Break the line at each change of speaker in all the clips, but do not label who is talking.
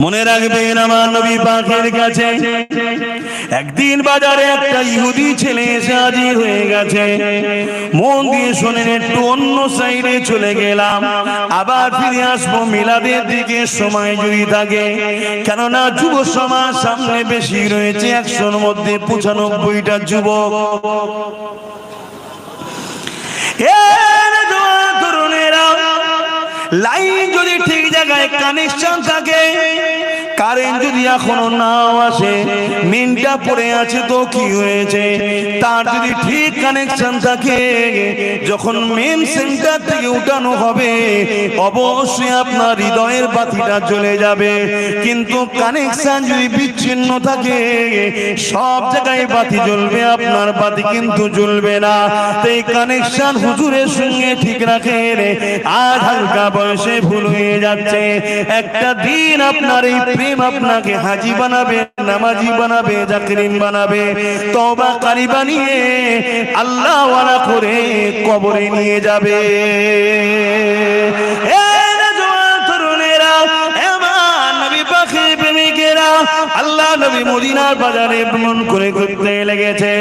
মনে রাখবেন আমার নবী পাকের কাছে একদিন বাজারে একটা ইহুদি ছেলে এসে হাজির হয়ে গেছে। মন দিয়ে শোনেন, একটু অন্য সাইডে চলে গেলাম, আবার ফিরে আসবো মিলাদের দিকে সময় যদি থাকে, কেননা যুব সমাজ সামনে বেশি রয়েছে, 100-র মধ্যে 95টা যুবক। লাইন যদি ঠিক জায়গায় কানেকশন থাকে, কারেন্ট যদি এখনো নাও আসে, মিনটা পড়ে আছে তো কি হয়েছে, তার যদি ঠিক কানেকশন থাকে, যখন মেন সেন্টার থেকে উঠানো হবে অবশ্যই আপনার হৃদয়ের বাতিটা জ্বলে যাবে। কিন্তু কানেকশন যদি বিচ্ছিন্ন থাকে, সব জায়গায় বাতি জ্বলবে, আপনার বাতি কিন্তু জ্বলবে না। তাই কানেকশন হুজুরের সঙ্গে ঠিক রাখেন। আর হালকা বয়সে ভুল হয়ে যাচ্ছে, একটা দিন আপনার এই প্রেম আপনাকে হাজি বানাবে, নামাজি বানাবে, জাকিরিন বানাবে, তওবাকারী বানিয়ে আল্লাহ ওয়ালা করে কবরে নিয়ে যাবে। আল্লাহ নবী মদিনার বাজারে ভ্রমণ করে ঘুরতে লেগেছে।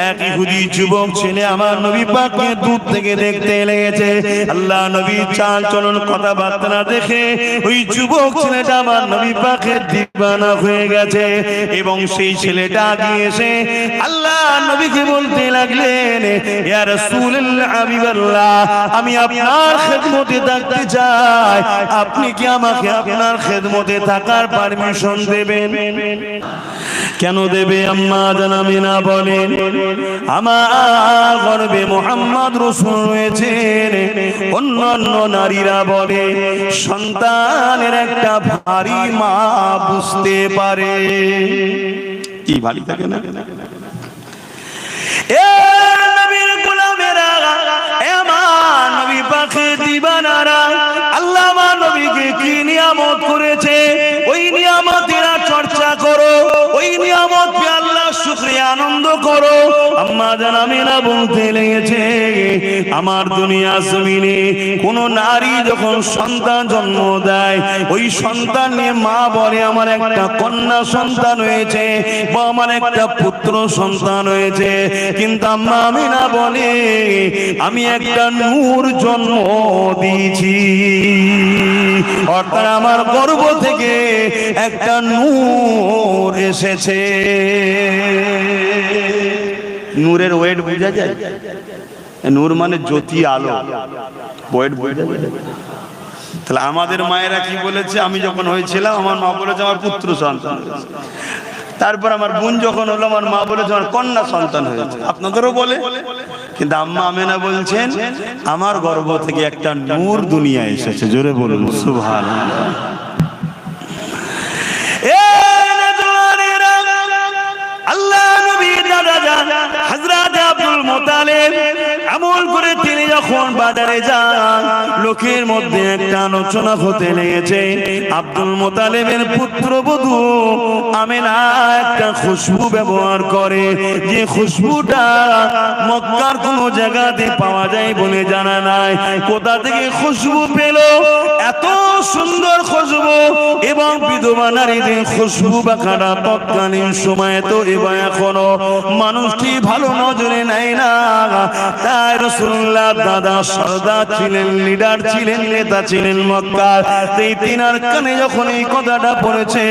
এক ইহুদি যুবক ছেলে আমার নবী পাককে দূর থেকে দেখতে লেগেছে। আল্লাহ নবী চাল চলন কথাবার্তা দেখে ওই যুবক ছেলেটা আমার নবী পাকের দিওয়ানা হয়ে গেছে। এবং সেই ছেলেটা গিয়ে এসে আল্লাহ নবীকে বলতে লাগলেন, ইয়া রাসূলুল্লাহ, হাবিবাল্লাহ, আমি আপনার খেদমতে থাকতে চাই, আপনি কি আমাকে আপনার খেদমতে থাকার পারমিশন দেবেন? কেন দেবে? আম্মা জান আমিনা বলেন, আমার গর্ভে মুহাম্মদ রাসূল রয়েছেন। অন্যান্য নারীরা বলে সন্তানের একটা ভারী মা বুঝতে পারে। কি ভারী থাকে না? এ নবীর গোলামেরা, এ আমার নবী পাকের দিওয়ানারা, আল্লাহ আমার নবীকে কি নিয়ামত করেছে, ওই নিয়ামতের চর্চা করো, ওই নিয়ামতকে আল্লাহ শুকরিয়া আনন্দ করো। আম্মা জান আমিনা বলতে লেগেছে, আমার দুনিয়া জমিনে কোন নারী যখন সন্তান জন্ম দেয়, ওই সন্তান নিয়ে মা বলে আমার একটা কন্যা সন্তান হয়েছে বা আমার একটা পুত্র সন্তান হয়েছে। কিন্তু আম্মা আমিনা বলে আমি একটা নূর জন্ম দিয়েছি, অর্থাৎ আমার গর্ভ থেকে একটা নূর এসেছে। নূরের ওয়েট বোঝা যায়? নূর মানে জ্যোতি, আলো, ওয়েট বোঝা যায়? তাহলে আমাদের মায়েরা কি বলেছে, আমি যখন হয়েছিলাম আমার মা বলেছে আমার পুত্র সন্তান হয়েছে। তারপর আমার বোন যখন হলো আমার মা বলেছে আমার কন্যা সন্তান হয়েছে। আপনাদেরও বলে, কিন্তু আম্মা আমেনা বলছেন আমার গর্ভ থেকে একটা নূর দুনিয়া এসেছে। জোরে বলুন সুবহানাল্লাহ। আল্লাহ নবী দাদা জান হযরত আব্দুল মুত্তালিব আমল করে তিনি যখন বাজারে যান, লোকের মধ্যে একটা আলোচনা হতে লেগেছে। আব্দুল মুত্তালিবের পুত্রবধূ আমেনা একটা খুশবু ব্যবহার করে, যে খুশবুটা মক্কার কোন জায়গাতে পাওয়া যায় বলে জানা নাই। কোথা থেকে খুশবু পেল? এত সুন্দর খুশবু, এবং বিধবা নারীদের খুশবু বা খারাপ তৎকালীন সময় তো এবার এখনো মানুষটি ভালো নজরে নেয় না। তাই রাসূলুল্লাহ দাদা সরদার ছিলেন, লিডার ছিলেন, নেতা ছিলেন মক্কার। এই তিনার কানে যখন এই কথাটা পড়েছে,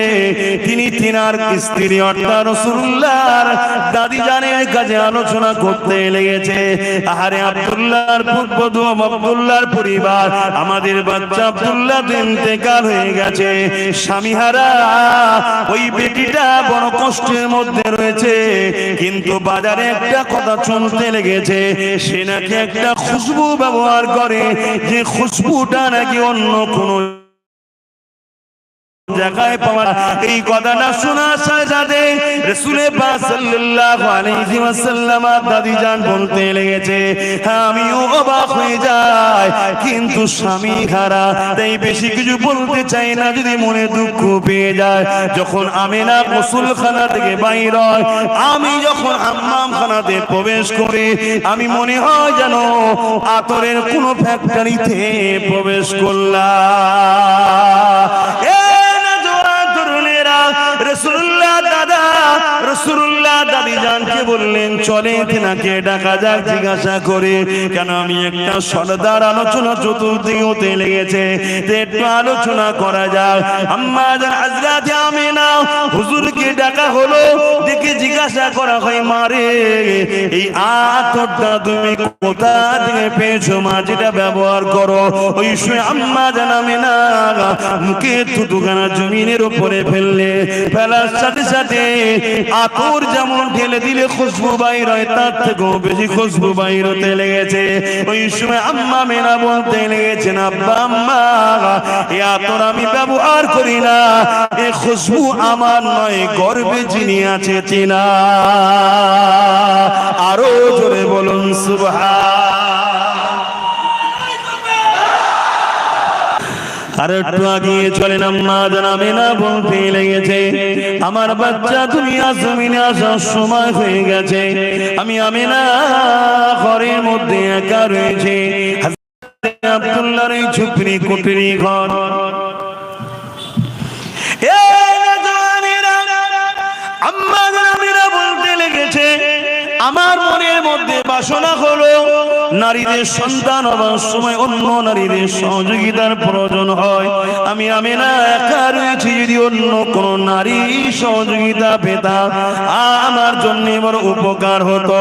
তিনি তিনার স্ত্রী অর্থাৎ রাসূলুল্লাহর দাদি জানের কাছে আলোচনা করতে লেগেছে। আহারে আব্দুল্লাহর পুত্রবধূ, আব্দুল্লাহর পরিবার, আমাদের বাচ্চা আব্দুল্লাহ ইন্তেকাল হয়ে গেছে, স্বামীহারা, ওই বেটিটা বড় কষ্টের মধ্যে রয়েছে। কিন্তু বাজারে একটা কথা শুনতে লেগেছে, সে নাকি একটা খুশবু ব্যবহার করে, যে খুশবুটা নাকি অন্য কোন জায়গায় পাওয়া। এই কথাটা শোনার সাথে সাথে রাসূল পাক সাল্লাল্লাহু আলাইহি ওয়াসাল্লাম দাদি জান বলতে লেগেছে, আমিও অবাক হয়ে যাই, কিন্তু স্বামী হারা, তাই বেশি কিছু বলতে চাই না, যদি মনে দুঃখ পেয়ে যায়। যখন আমেনা গোসলখানা থেকে বাইর হয়, আমি যখন হাম্মামখানাতে প্রবেশ করি, আমি মনে হয় যেন আতরের কোনো ফ্যাক্টরিতে প্রবেশ করলাম। রাসূলুল্লাহ দাদিজানকে বললেন চলে তিনাকে ডাকা যাক জিজ্ঞাসা করে, কেন আমি একটা সরদার আলোচনা চতুর্দিকে হতে লেগেছে, একটু আলোচনা করা যাক। আম্মা জান হযরত আমিনা হুজুরকে ডাকা হলো, দেখে জিজ্ঞাসা করা হয়, মারে এই আতরটা তুমি কোথা থেকে পেয়েছো মা, যেটা ব্যবহার করো? ওই সময় আম্মা জান আমিনা মুখে থুতুখানা জমিনের উপরে ফেললে, ফেলার সাথে সাথে আতর যেমন ঢেলে দিলে খুশবু বাইর হয়, তার থেকেও বেশি খুশবু বাইর হতে লেগেছে। ওই সময় আম্মা আমিনা বলতে লেগেছেন, আব্বা আম্মা এই আতর আমি ব্যবহার করি না, এই খুশবু আমার নয়, গর্বে যিনি আছে চিনা। আরো জোরে বলুন সুবহান। আর একটু আগিয়ে চলেন, আম্মা জান আমিনা বলতে লেগেছে, আমার বাচ্চা দুনিয়া জমিনে আসার সময় হয়ে গেছে, আমি আমিনা ঘরের মধ্যে একা রয়েছে, হযরত আব্দুল্লাহর এই ঝুপড়ি কুটিরি ঘর। আম্মা জান আমিনা বলতে লেগেছে, আমার মনের মধ্যে বাসনা হলো নারীদের সন্তান হবার সময় অন্য নারীদের সহযোগিতার প্রয়োজন হয়, আমি আমিনা একা রয়েছি, যদি অন্য কোন নারী সহযোগিতা পেতাম আমার জন্য বড় উপকার হতো।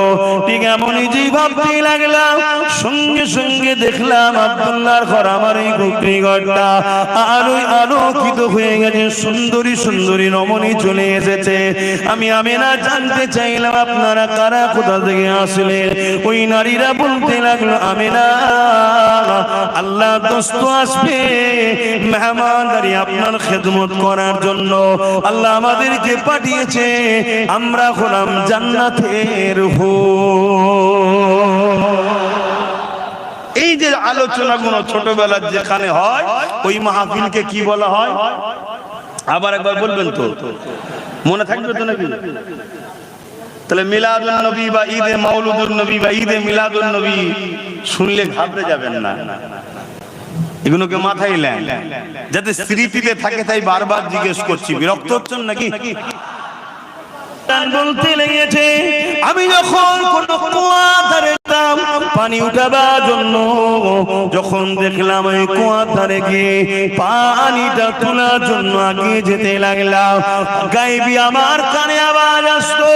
ঠিক এমনই যে ভাবতে লাগলাম, সঙ্গে সঙ্গে দেখলাম আব্দুল্লাহর ঘর, আমার এই কুকরি ঘরটা আলোয় আলোকিত হয়ে গেছে, সুন্দরী সুন্দরী রমণী চলে এসেছে। আমি আমিনা জানতে চাইলাম আপনারা কারা, কোথা থেকে আসলে? ওই নারীরা বলতে লাগলো, আমিনা আল্লাহ দোস্ত আসবে মেহমানদারি আপনার খেদমত করার জন্য, আল্লাহ আমাদেরকে পাঠিয়েছে, আমরা হলাম জান্নাতের হুর। এই যে আলোচনাগুলো ছোটবেলার যেখানে হয়, ওই মাহফিলকে কি বলা হয়? আবার একবার বলবেন তো, মনে থাকবে তো নাকি? তাহলে মিলাদুন নবী বা ঈদে মাউলুদুন নবী বা ঈদে মিলাদুন নবী শুনলে ঘাবড়ে যাবেন না, এগুলোকে মাথায় নেন যাতে স্মৃতিতে থাকে, তাই বারবার জিজ্ঞেস করছি। বিরক্ত হচ্ছেন নাকি? বলতে লেগেছে, আমি যখন কোন কুয়া ধারে পানি উঠাবার জন্য যখন দেখলাম ওই কুয়া ধারে গিয়ে পানিটা তোলার জন্য আগে যেতে লাগলাম, গায়েবী আমার কানে আওয়াজ আসতো,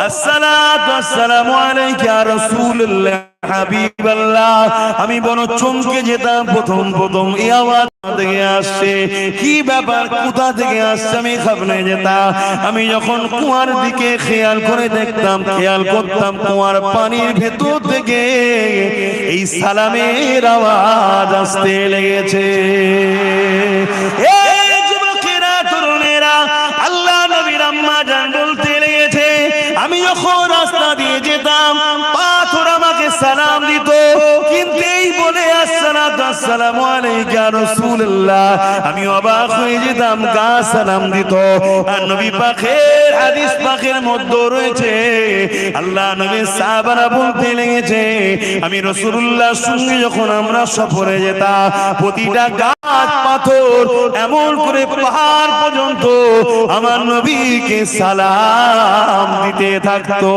আসসালাতু আসসালামু আলাইকা ইয়া রাসূলুল্লাহ হাবিবাল্লাহ। আমি বড় চমকে যেতাম, প্রথম প্রথম এই আওয়াজ থেকে আসছে, কি ব্যাপার, কোথা থেকে আসছে আমি ঘাবড়ে যেতাম। আমি যখন কুয়ার দিকে খেয়াল করে দেখতাম, খেয়াল করতাম কুয়ার পানির ভেতর থেকে এই সালামের আওয়াজ আসতে লেগেছে। এই যুবকেরা, তরুণেরা, আল্লাহ নবীর আম্মা জান বলতে লেগেছে, আমি যখন রাস্তা দিয়ে যেতাম পাথর আমাকে সালাম দিত, কিন্তু এই বলে আসসালাতু আসসালামু আলাইকা ইয়া রাসূলুল্লাহ আমি অবাক হয়ে যেতাম, গা সালাম দিত। আর নবী পাকের হাদিস পাকের মধ্যে রয়েছে, আল্লাহ নবীর সাহাবারা বলতে লেগেছে, আমি রাসূলুল্লাহর সঙ্গে যখন আমরা সফরে যেতাম, প্রতিটা গাছ পাথর এমন করে পাহাড় পর্যন্ত আমার নবীকে সালাম দিতে থাকতো।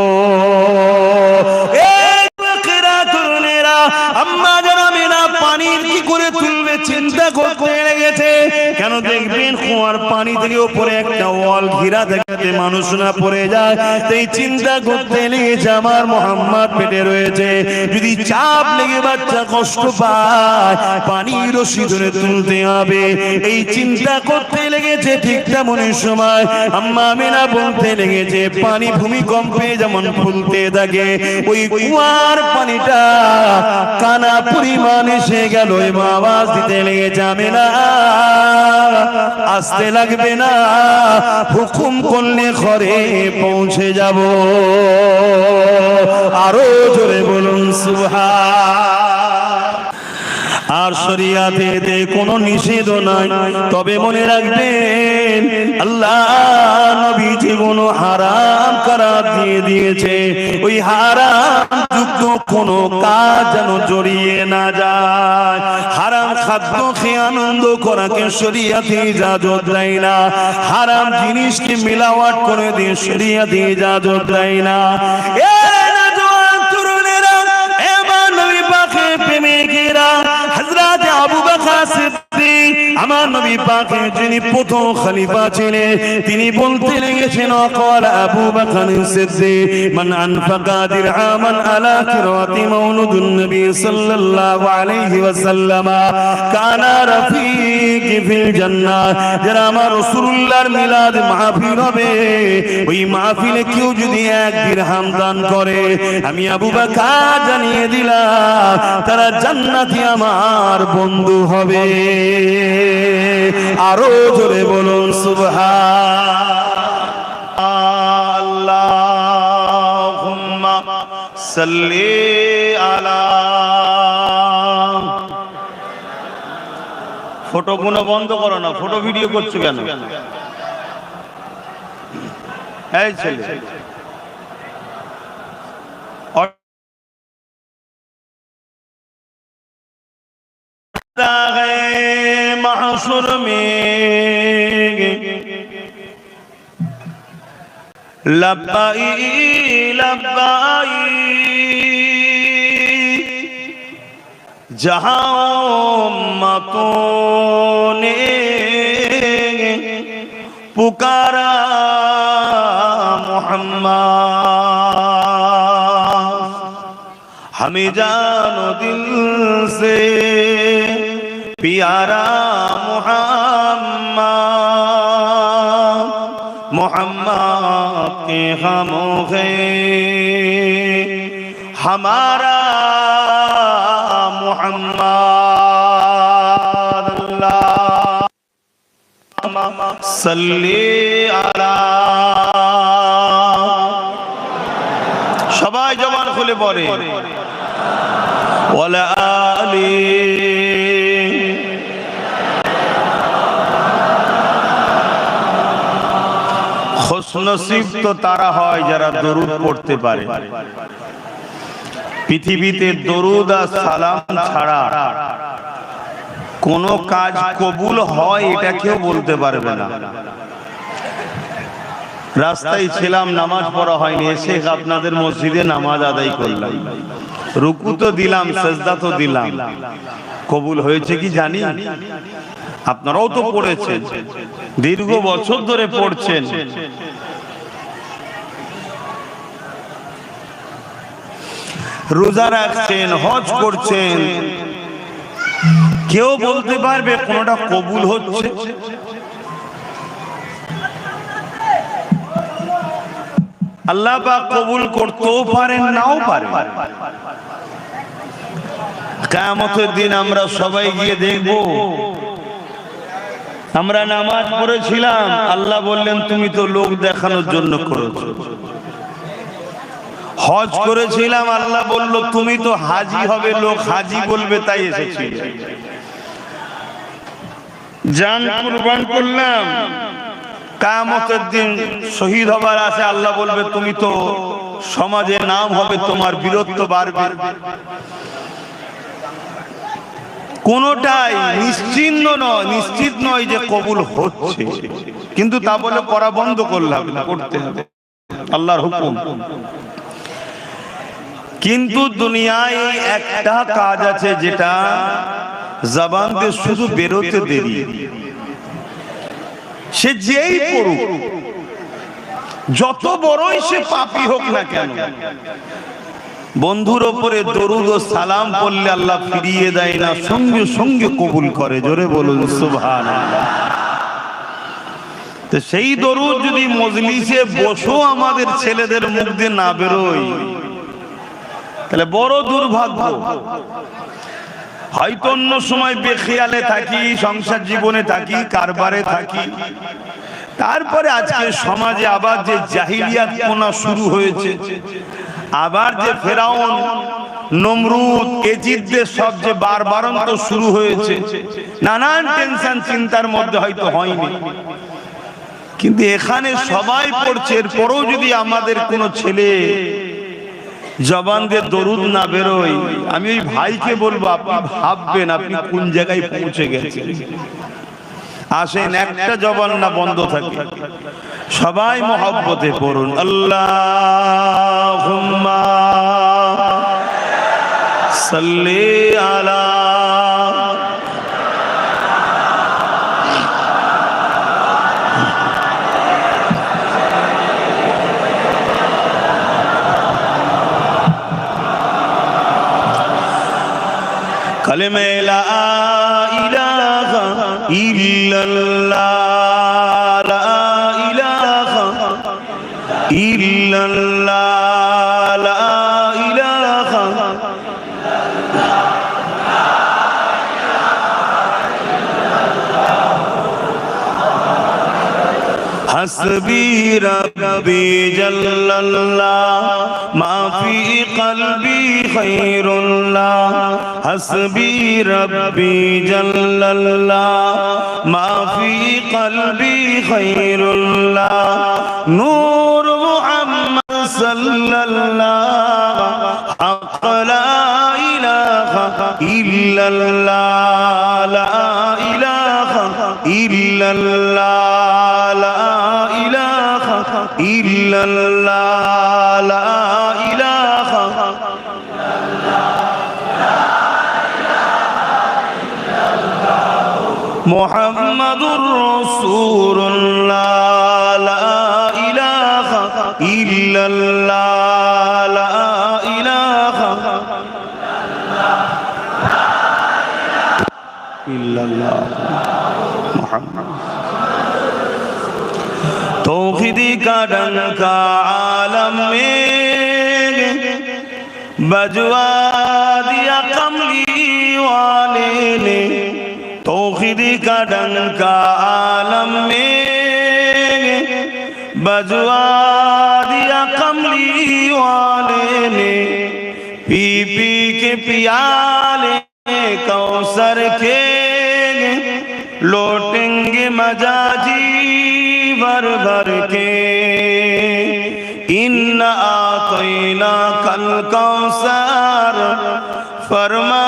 আম্মা জান আমিনা পানির কি করে তুলবে চিন্তা করতে লেগেছে। কেন দেখবেন কুয়ার পানি থেকে উপরে একটা ওয়াল ঘিরা থাকতে মানুষ না পড়ে যায়, তাই চিন্তা করতে লেগেছে আমার মুহাম্মদ পেটে রয়েছে, যদি চাপ লেগে বাচ্চা কষ্ট পায় পানির রশি ধরে তুলতে হবে, এই চিন্তা করতে লেগেছে। ঠিক তেমনই সময় আম্মা আমিনা বলতে লেগেছে, পানি ভূমিকম্পে যেমন ফুলতে থাকে, ওই কুয়ার পানিটা কানা পরিমাণ এসে গেল, এবং আওয়াজ দিতে লেগেছে, আমিনা আসতে লাগবে না, হুকুম করলে ঘরে পৌঁছে যাব। আরো জোরে বলুন সুবহান। আর শরিয়াতে কোনো নিষেধ নাই, তবে মনে রাখবেন আল্লাহ নবী জীবন হারাম করার দিয়ে দিয়েছে ওই হারাম যুক্ত কোনো কাজ যেন জড়িয়ে না যায়। হারাম খাদ্য খেয়ে আনন্দ করাকে শরীয়তে ইজাজত দেয় না, হারাম জিনিসকে মিলাওয়াট করে দিয়ে শরীয়তে ইজাজত দেয় না। হযরত আবু বকর সিদ্দিক আমার নবী পাকের যিনি প্রথম খলিফা ছিলেন, তিনি বলতে লেগেছেন ওয়াকাল আবু বকর সিদ্দিক মান আনফাকা দিরহামান আলা কিরাতি মাউলুদুন নবী সাল্লাল্লাহু আলাইহি ওয়াসাল্লাম কানা রাফিকি ফিল জান্নাহ। যারা আমার রাসূলুল্লাহর মিলাদ মাহফিল হবে, ওই মাহফিলে কেউ যদি 1 দিরহাম দান করে, আমি আবু বকর জানিয়ে দিলাম তারা জান্নাতি আমার বন্ধু হবে। আরো জোরে বলুন সুবহানাল্লাহুম্মা সাল্লি আলা। ফটো গুলো বন্ধ করো না, ফটো ভিডিও করছো কেন? এই ছেলে महशुर में लब्बाई लब्बाई जहां उम्मतों ने पुकारा मोहम्मद, हमें जानो दिल से प्यारा मोहम्मद, मोहम्मद के खामों है हमारा मोहम्मद। अल्लाहुम्मा सल्ली अला। সবাই জবান খুলে পড়ে ওয়ালা আলি। খুশনসিব তো তারা হয় যারা দরুদ পড়তে পারে। পৃথিবীতে দরুদ আর সালাম ছাড়া কোনো কাজ কবুল হয় এটা কেউ বলতে পারবে না। রাস্তায় ছিলাম, নামাজ পড়া হয়নি, এসে আপনাদের মসজিদে নামাজ আদায় করলাম, রুকু তো দিলাম, সিজদা তো দিলাম, কবুল হয়েছে কি জানি? আপনারাও তো পড়েছেন, দীর্ঘ বছর ধরে পড়ছেন। রোজা রাখছেন, হজ করছেন, কেউ বলতে পারবে কোনটা কবুল হচ্ছে? আল্লাহ পাক কবুল করতেও পারেন, নাও পারেন। কিয়ামতের দিন আমরা সবাই গিয়ে দেখব, আমরা নামাজ পড়েছিলাম, আল্লাহ বললেন তুমি তো লোক দেখানোর জন্য করেছো। হজ করেছিলাম, আল্লাহ বলল তুমি তো হাজি হবে, লোক হাজি বলবে তাই এসেছি। জান কুরবান করলাম, কিয়ামতের দিন শহীদ হবার আছে, আল্লাহ বলবে তুমি তো সমাজে নাম হবে, তোমার বীরত্ব বাড়বে। কোনটাই নিশ্চিত নয় যে কবুল হচ্ছে, কিন্তু তা বলে করা বন্ধ করলাম, করতে হবে, আল্লাহর হুকুম। কিন্তু দুনিয়ায় একটা কাজ আছে যেটা জবান দিয়ে শুধু বেরোতে দেরি। সে যেই পড়ুক, যত বড়ই সে পাপী হোক না কেন, বন্ধুর ওপরে দরুদ ও সালাম পড়লে আল্লাহ ফিরিয়ে দেয় না, সঙ্গে সঙ্গে কবুল করে। জোরে বলুন সুবহানাল্লাহ। তো সেই দরুদ যদি মজলিসে বসো আমাদের ছেলেদের মুখ দিয়ে না বেরোয়, তাহলে বড় দুর্ভাগ্য। হয়তো অন্য সময় বেখেয়ালে থাকি, সংসার জীবনে থাকি, কারবারে থাকি, তারপরে আজকে সমাজে আবার যে জাহিলিয়াতপনা শুরু হয়েছে, আবার যে ফেরাউন, নমরুদ, এজিদদের সব যে বারবারন্ত শুরু হয়েছে, নানান টেনশন চিন্তার মধ্যে হয়তো হয়নি, কিন্তু এখানে সবাই পড়ছে, এরপরেও যদি আমাদের কোনো ছেলে জবান দিয়ে দরুদ না বেরোয়, আমি ওই ভাইকে বলবো আপনি ভাববেন আপনি কোন জায়গায় পৌঁছে গেছেন। আসেন একটা জবান না বন্ধ থাকে, সবাই মহব্বতে পড়ুন আল্লাহুম্মা সাল্লি আলা কালেমা লা ইলাহা ইল্লাল্লাহ, লা ইলাহা ইল্লাল্লাহ, লা ইলাহা হাসবি রাব্বি জাল্লাল্লাহ মা ফি কলবি খায়রুল্লাহ, হাসবি রাব্বি জাল্লাল্লাহ মা ফি কলবি খায়রুল্লাহ, নূর মুহাম্মদ সাল্লাল্লাহ হক লা ইলাহা ইল্লাল্লাহ, লা ইলাহা ইল্লাল্লাহ, লা ইলাহা ইল্লাল্লাহ, লা ইলাহা মুহাম্মাদুর রাসূলুল্লাহ, লা ইলাহা ইল্লাল্লাহ, লা ইলাহা ইল্লাল্লাহ মুহাম্মদ। तौहीदी का डंका आलम में बजवा दिया कमली वाले ने, तौहीदी का डंका आलम में बजवा दिया कमली वाले ने, पी पी के पियाले कौसर के लौटेंगे मजाजी भर भर के, इन्ना आतैना कल कौसर फरमा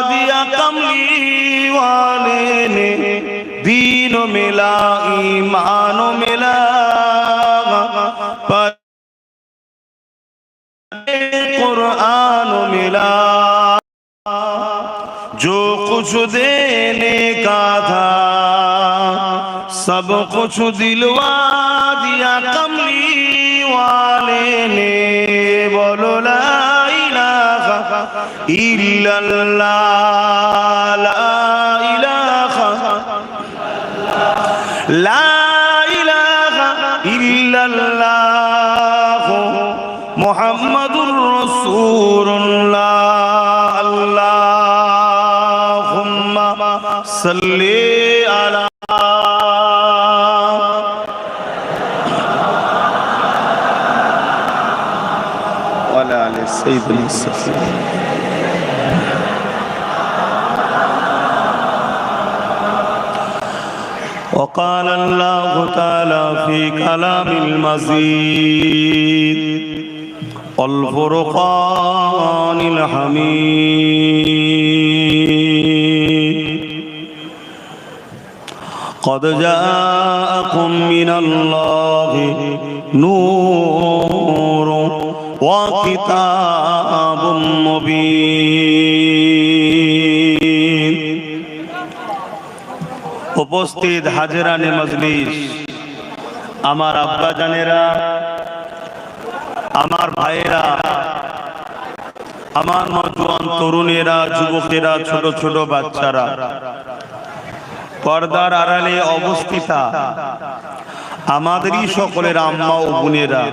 दिया कमली वाले ने, दीनो मिला ईमानो मिला पर कुरान मिला, जो कुछ देने का था सब कुछ दिलवा दिया कमली वाले ने, बोलो ला इलाहा इल्लल्लाह, ला इलाहा ला इलाहा इल्लल्लाह मुहम्मदुर रसूलुल्लाह, अल्लाहुम्मा सल्ली अला سيدنا الصفي. وقال الله تعالى في كلام المزيد والفرقان الحميد، قد جاءكم من الله نور وكتاب مبين। উপস্থিত হাজিরানে মজলিস, আমার আব্বা জানেরা, আমার ভাইয়েরা, আমার নওজোয়ান তরুণেরা, যুবকেরা, ছোট ছোট বাচ্চারা, পর্দার আড়ালে অবস্থিতা আমাদেরই সকলের আম্মা ও বোনেরা,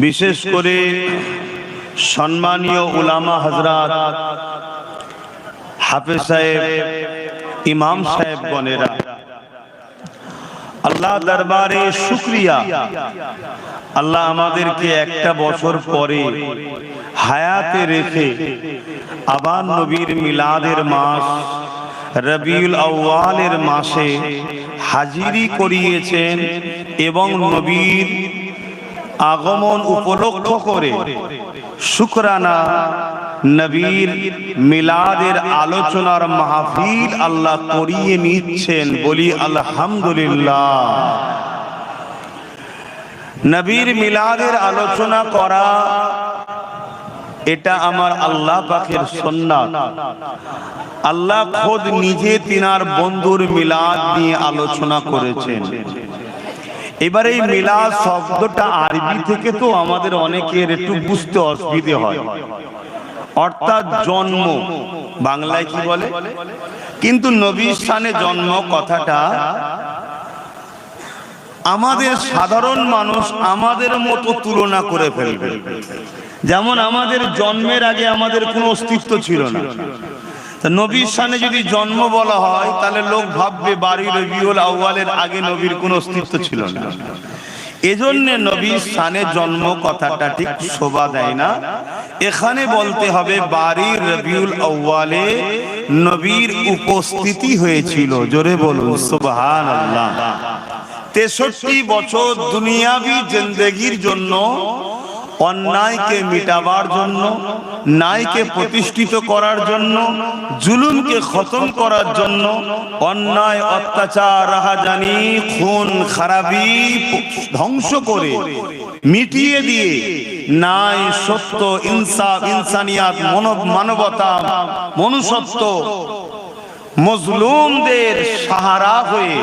বিশেষ করে সম্মানীয় উলামা হযরত, হাফেজ সাহেব, ইমাম সাহেব গণেরা, আল্লাহ দরবারে শুকরিয়া, আল্লাহ আমাদেরকে একটা বছর পরে হায়াতে রেখে আবার নবীর মিলাদের মাস রবিউল আউয়ালের মাসে হাজিরি করিয়েছেন এবং নবীর আগমন উপলক্ষ করে শুকরানা নবীর মিলাদের আলোচনার মাহফিল আল্লাহ করিয়ে নিচ্ছেন। বলি আলহামদুলিল্লাহ। নবীর মিলাদের আলোচনা করা এটা আমার আল্লাহ পাকের সুন্নাত। আল্লাহ খোদ নিজে তিনার বন্ধুর মিলাদ নিয়ে আলোচনা করেছেন। এবারে এই মিলাদ শব্দটা আরবি থেকে তো আমাদের অনেকের একটু বুঝতে অসুবিধে হয়, অর্থাৎ জন্ম, বাংলায় কি বলে, কিন্তু নবীর স্থানে জন্ম কথাটা আমাদের সাধারণ মানুষ আমাদের মতো তুলনা করে ফেলবে। যেমন আমাদের জন্মের আগে আমাদের কোনো অস্তিত্ব ছিল না, নবীর শানে যদি জন্ম বলা হয় তাহলে লোক ভাববে বাড়ি রবিউল আউয়ালের আগে নবীর কোনো অস্তিত্ব ছিল না। এজন্য নবীর শানে জন্ম কথাটা ঠিক শোভা দেয় না। এখানে বলতে হবে বাড়ি রবিউল আউয়ালে নবীর উপস্থিতি হয়েছিল। জোরে বলুন সুবহানাল্লাহ। 63 বছর দুনিয়াবি জিন্দেগির জন্য, অন্যায়কে মিটাবার জন্য, ন্যায়কে প্রতিষ্ঠিত করার জন্য, জুলুমকে খতম করার জন্য, অন্যায় অত্যাচার রাহাজানি খুন খারাপি ধ্বংস করে মিটিয়ে দিয়ে ন্যায় সত্য ইনসাফ ইনসানিয়াত মানবতা মনুষ্যত্ব মজলুমদের সাহারা হয়ে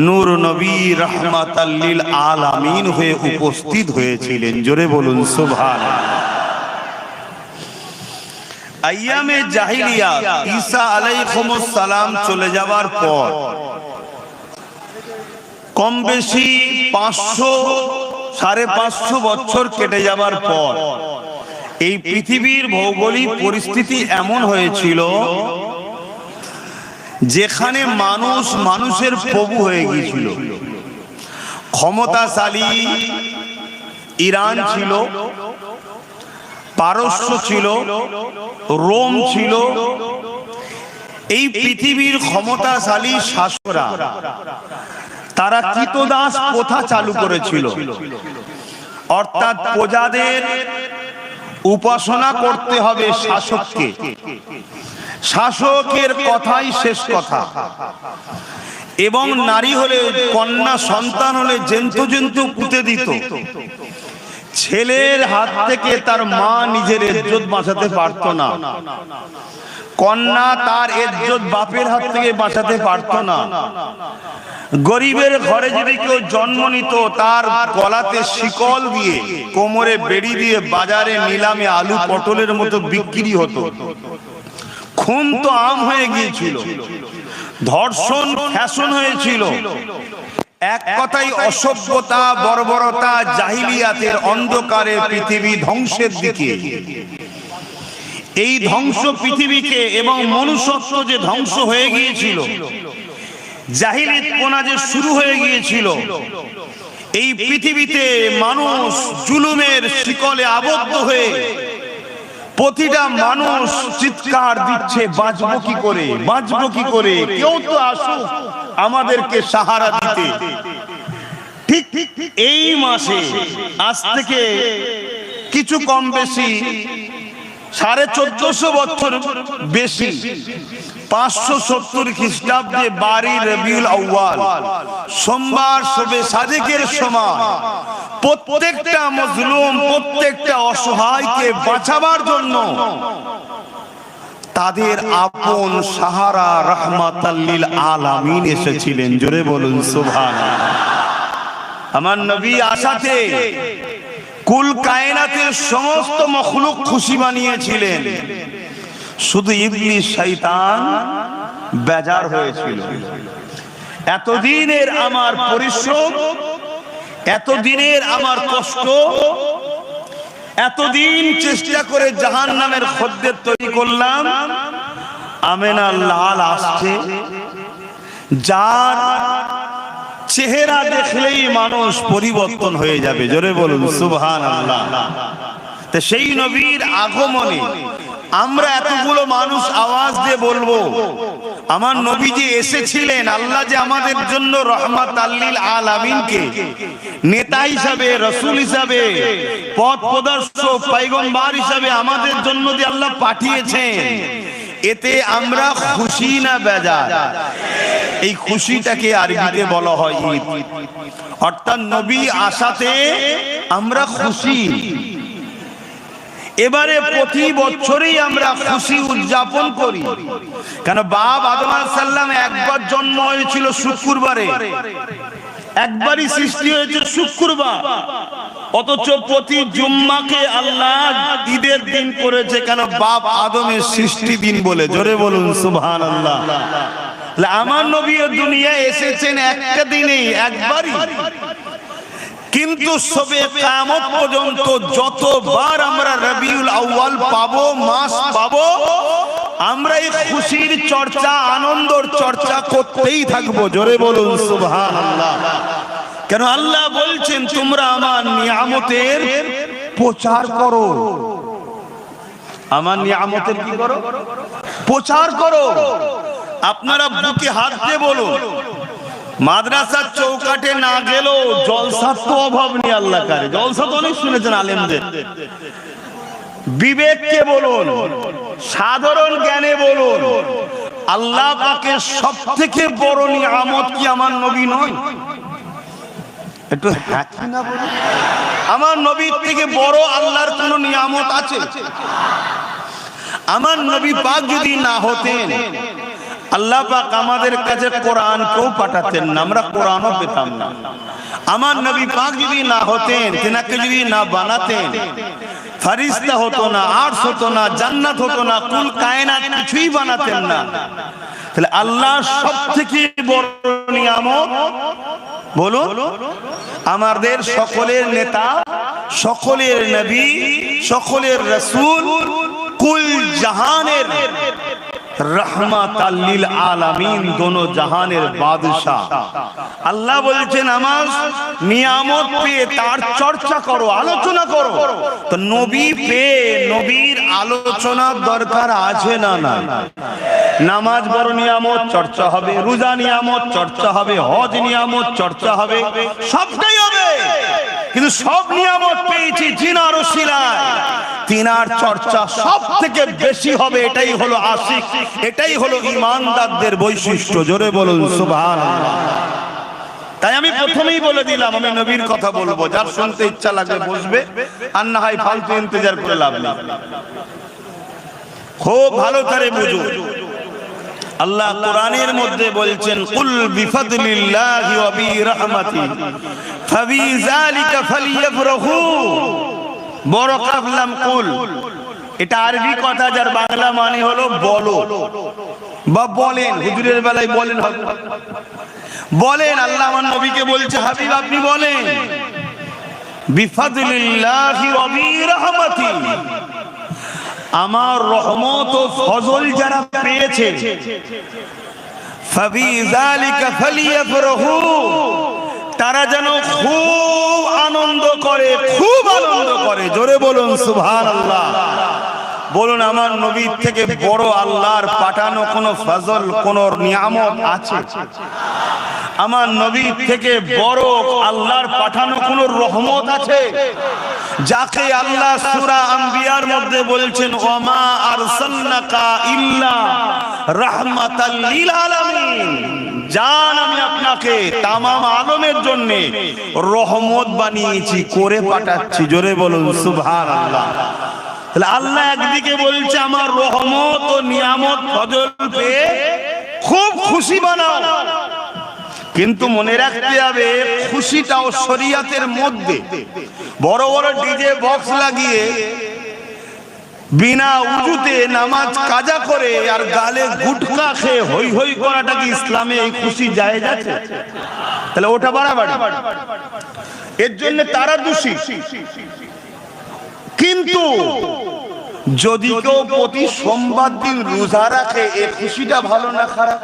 নূর নবী রাহমাতাল লিল আলামিন হয়ে উপস্থিত হয়েছিলেন। জোরে বলুন সুবহানাল্লাহ। আইয়ামে জাহিলিয়া ঈসা আলাইহিস সালাম চলে যাওয়ার পর কম বেশি 500 550 বছর কেটে যাবার পর এই পৃথিবীর ভৌগোলিক পরিস্থিতি এমন হয়েছিল যেখানে মানুষ মানুষের প্রভু হয়ে গিয়েছিল। ক্ষমতাশালী ইরান ছিল, পারস্য ছিল, রোম ছিল। এই পৃথিবীর ক্ষমতাশালী শাসকরা তারা কৃতদাস প্রথা চালু করেছিল, অর্থাৎ প্রজাদের উপাসনা করতে হবে শাসককে, শাসকের কথাই শেষ কথা। এবং নারী হলে, কন্যা সন্তান হলে জন্তু জন্তু পুঁতে দিত। ছেলের হাত থেকে তার মা নিজের ইজ্জত বাঁচাতে পারত না, কন্যা তার ইজ্জত বাপের হাত থেকে বাঁচাতে পারত না। গরিবের ঘরে যদি কেউ জন্ম নিত তার গলাতে শিকল দিয়ে, কোমরে বেড়ি দিয়ে বাজারে নিলামে আলু পটলের মতো বিক্রি হতো। খুন তো আম হয়ে গিয়েছিল, ধর্ষণ ফ্যাশন হয়েছিল। এক কথাই অসভ্যতা, বর্বরতা, জাহিলিয়াতের অন্ধকারে পৃথিবী ধ্বংসের দিকে। এই ধ্বংস পৃথিবীকে এবং মনুষ্যত্ব যে ধ্বংস হয়ে গিয়েছিল, জাহিলিয়াতপনা যে শুরু হয়ে গিয়েছিল, এই পৃথিবীতে মানুষ জুলুমের শিকলে আবদ্ধ হয়ে প্রতিটা মানুষ চিৎকার দিচ্ছে, বাঁচবো কি করে, বাঁচবো কি করে, কেউ তো আসুক আমাদেরকে সাহারা দিতে। ঠিক এই মাসে আজ থেকে কিছু কম বেশি 1450 বছর বেশি, 570 খ্রিস্টাব্দে 12 রবিউল আউয়াল সোমবার শবে সাদেকের সময় প্রত্যেকটা মজলুম, প্রত্যেকটা অসহায়কে বাঁচাবার জন্য তাদের আপন সাহারা রাহমাতাল লিল আলামিন এসেছিলেন। জোরে বলুন সুবহানাল্লাহ। আমার নবী আসাতে কুল কায়নাতের সমস্ত মখলুক খুশি বানিয়েছিলেন, শুধু ইবলিস শয়তান বেজার হয়েছিল। এতদিনের আমার পরিশ্রম, এতদিনের আমার কষ্ট, এতদিন চেষ্টা করে জাহান্নামের খদ্দের তৈরি করলাম, আমেনা লাল আসছে, যার চেহারা দেখলেই মানুষ পরিবর্তন হয়ে যাবে। জোরে বলুন সুবহানাল্লাহ। তো সেই নবীর আগমনে আমরা এতগুলো মানুষ আওয়াজ দিয়ে বলবো, আমার নবী যে এসেছিলেন, আল্লাহ যে আমাদের জন্য রহমাতাল লিল আলামিনকে নেতা হিসাবে, রাসূল হিসাবে, পথ প্রদর্শক, পয়গম্বর হিসাবে আমাদের জন্য যে আল্লাহ পাঠিয়েছেন, এতে আমরা খুশি না বেজার? এই খুশিটাকে আরবিতে বলা হয় ঈদ। অর্থাৎ নবী আসাতে আমরা খুশি। এবারে প্রতি বছরই আমরা খুশি উদযাপন করি। কেন বাপ আদম আলাইহিস সালাম একবার জন্ম হয়েছিল শুক্রবারে, একবারই সৃষ্টি হয়েছে শুক্রবার, অথচ প্রতি জুম্মাকে আল্লাহ ঈদের দিন করেছে। কেন? বাপ আদমের সৃষ্টি দিন বলে। জোরে বলুন সুবহানাল্লাহ। আমার নবী দুনিয়ায় এসেছেন একটা দিনেই, একবারই, কিন্তু সবে কিয়ামত পর্যন্ত যতবার আমরা রবিউল আউয়াল পাবো, মাস পাবো, আমরা এই খুশির চর্চা, আনন্দর চর্চা করতেই থাকবো। জোরে বলুন সুবহানাল্লাহ। কেন? আল্লাহ বলছেন তোমরা আমার নিয়ামতের প্রচার করো। আমার নিয়ামতের কি করো? প্রচার করো। আপনারা বুকে হাত দিয়ে বলুন, মাদ্রাসার চৌকাঠে না গেলেও জলসার তো অভাব নেই। আল্লাহ কারে জলসা তো অনেক শুনেছেন আলেমদের। বিবেককে বলুন, সাধারণ জ্ঞানে বলুন, আল্লাহ পাকের সব থেকে বড় নিয়ামত কি আমার নবী নয়? একটু হাঁকি না বলুন। আমার নবীর থেকে বড় আল্লাহর কোন নিয়ামত আছে? আমার নবী পাক যদি না হতেন, আল্লাহ পাক আমাদের কাছে কোরআন কেউ পাঠাতেন না, আমরা কোরআনও পেতাম না। আমার নবী পাক যদি না হতেন, তেনাকে যদি না বানাতেন, ফেরেশতা হতো না, আরশ হতো না, জান্নাত হতো না, কুল কায়নাত কিছুই বানাতেন না। তাহলে আল্লাহ সবথেকে বড় নিয়ামত বলুন, আমাদের সকলের নেতা, সকলের নবী, সকলের রাসূল, কুল জাহানের রহমাতাল লিল আলামিন, দোনো জাহানের বাদশা। আল্লাহ বলছেন আমার নিয়ামত পেয়ে তার চর্চা করো, আলোচনা করো। তো নবী পেয়ে নবীর আলোচনার দরকার আছে না? না। নামাজ বড় নিয়ামত, চর্চা হবে। রোজা নিয়ামত, চর্চা হবে। হজ নিয়ামত, চর্চা হবে। সবটাই হবে, কিন্তু সব নিয়ামত পেয়েছি জিনার ওসিলায়, তিনার চর্চা সব থেকে বেশি হবে। এটাই হলো আশিক, এটাই হলো ঈমানদারদের বৈশিষ্ট্য। জোরে বলুন সুবহানাল্লাহ। তাই আমি প্রথমেই বলে দিলাম, আমি নবীর কথা বলবো, যার শুনতে ইচ্ছা লাগবে বসবে, আর না হয় ফালতু ইন্তজার করে লাভ নেই। খুব ভালো করে বুঝুন, আল্লাহ কোরআনের মধ্যে বলছেন কুল বিফাদলিল্লাহি ওয়া বিরহমাতিহি ফাবিযালিকা ফালইফরাহু। বড় কাফলাম কুল, এটা আরবি কথা, যার বাংলা মানে হলো বলো বা বলেন। হুজুরের বেলায় বলেন, বলেন। আল্লাহ আমার নবীকে বলছে, হাবিব আপনি বলেন, বিফাদলিল্লাহি ওয়া বিরহমাতিহি, আমার রহমত ও ফজল যারা পেয়েছে, ফাবিযালিকা ফালইফরাহু, তারা যেন খুব আনন্দ করে, খুব আনন্দ করে। জোরে বলুন সুবহানাল্লাহ। বলুন, আমার নবীর থেকে বড় আল্লাহর পাঠানো কোন ফজল, কোন নিয়ামত আছে? আমার নবীর থেকে বড় আল্লাহর পাঠানো কোন রহমত আছে? যাকে আল্লাহ সূরা আম্বিয়ার মধ্যে বলছেন, ওয়ামা আরসালনাকা ইল্লা রাহমাতাল লিল আলামিন, জান আমি আপনাকে তামাম আলমের জন্য রহমত বানিয়েছি, করে পাঠাচ্ছি। জোরে বলুন সুবহানাল্লাহ। তাহলে আল্লাহ একদিকে বলছে আমার রহমত ও নিয়ামত ফজল পেয়ে খুব খুশি বানাও, কিন্তু মনে রাখতে হবে খুশিটাও শরীয়তের মধ্যে। বড় বড় ডিজে বক্স লাগিয়ে বিনা উজুতে নামাজ কাজা করে আর গালে গুটকা খেয়ে হই হই করাটা কি ইসলামে এই খুশি জায়েজ আছে? তাহলে ওটা বাড়াবাড়ি, এর জন্য তারা দোষী। কিন্তু যদি কেউ প্রতি সোমবার দিন রোজা রাখে, এই খুশিটা ভালো না খারাপ?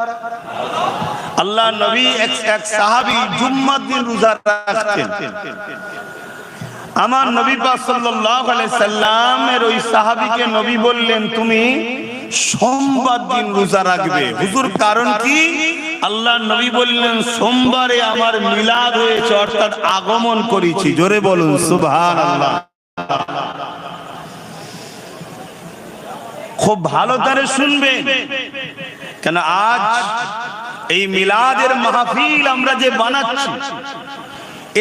আল্লাহ নবী এক সাহাবী জুম্মার দিন রোজা রাখতেন। আমার নবী পাক সাল্লাল্লাহু আলাইহি সাল্লামের ওই সাহাবীকে নবী বললেন, তুমি সোমবার দিন রোজা রাখবে। হুজুর কারণ কি? আল্লাহ নবী বললেন সোমবারে আমার মিলাদ হয়েছে, অর্থাৎ আগমন করেছি। জোরে বলুন সুবহানাল্লাহ। খুব ভালো করে শুনবেন, কেন আজ এই মিলাদের মাহফিল আমরা যে বানাচ্ছি,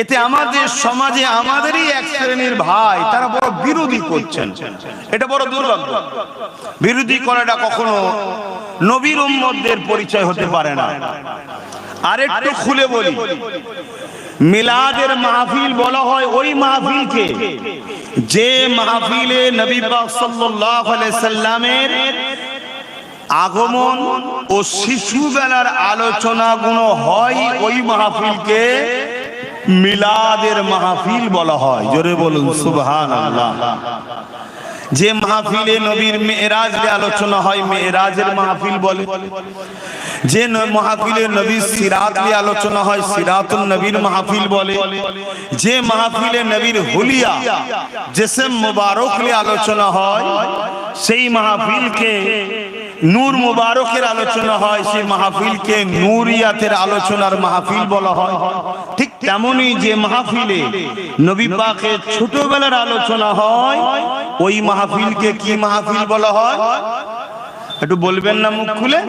এতে আমাদের সমাজে আমাদেরই এক শ্রেণীর ভাই তারা বড় বিরোধী করছেন। এটা বড় দুর্ভাগ্য। বিরোধী করাটা কখনো নবীর উম্মতদের পরিচয় হতে পারে না। আরেকটু খুলে বলি, মিলাদের মাহফিল বলা হয় ওই মাহফিলকে যে মাহফিলে নবী পাক সাল্লাল্লাহু আলাইহি সাল্লামের আগমন ও শিশুবেলার আলোচনাগুলো হয়, ওই মাহফিলকে মিলাদের মাহফিল বলা হয়। জোরে বলুন সুবহানাল্লাহ। যে মাহফিলে নবীর মেরাজের আলোচনা হয় মেরাজের মাহফিল বলে, যে মাহফিলে নবীর সিরাত নিয়ে আলোচনা হয় সিরাতুন নবীর মাহফিল বলে, যে মাহফিলে নবীর হুলিয়া জিসম মুবারক নিয়ে আলোচনা হয় সেই মাহফিলকে, নূর মুবারকের আলোচনা হয় সেই মাহফিলকে নূরিয়াতের আলোচনার মাহফিল বলা হয়। ঠিক তেমনি যে মাহফিলে নবী পাকের ছোটবেলার আলোচনা হয় ওই মাহফিলকে কি মাহফিল বলা হয়? একটু বলবেন না মুখ খুলে?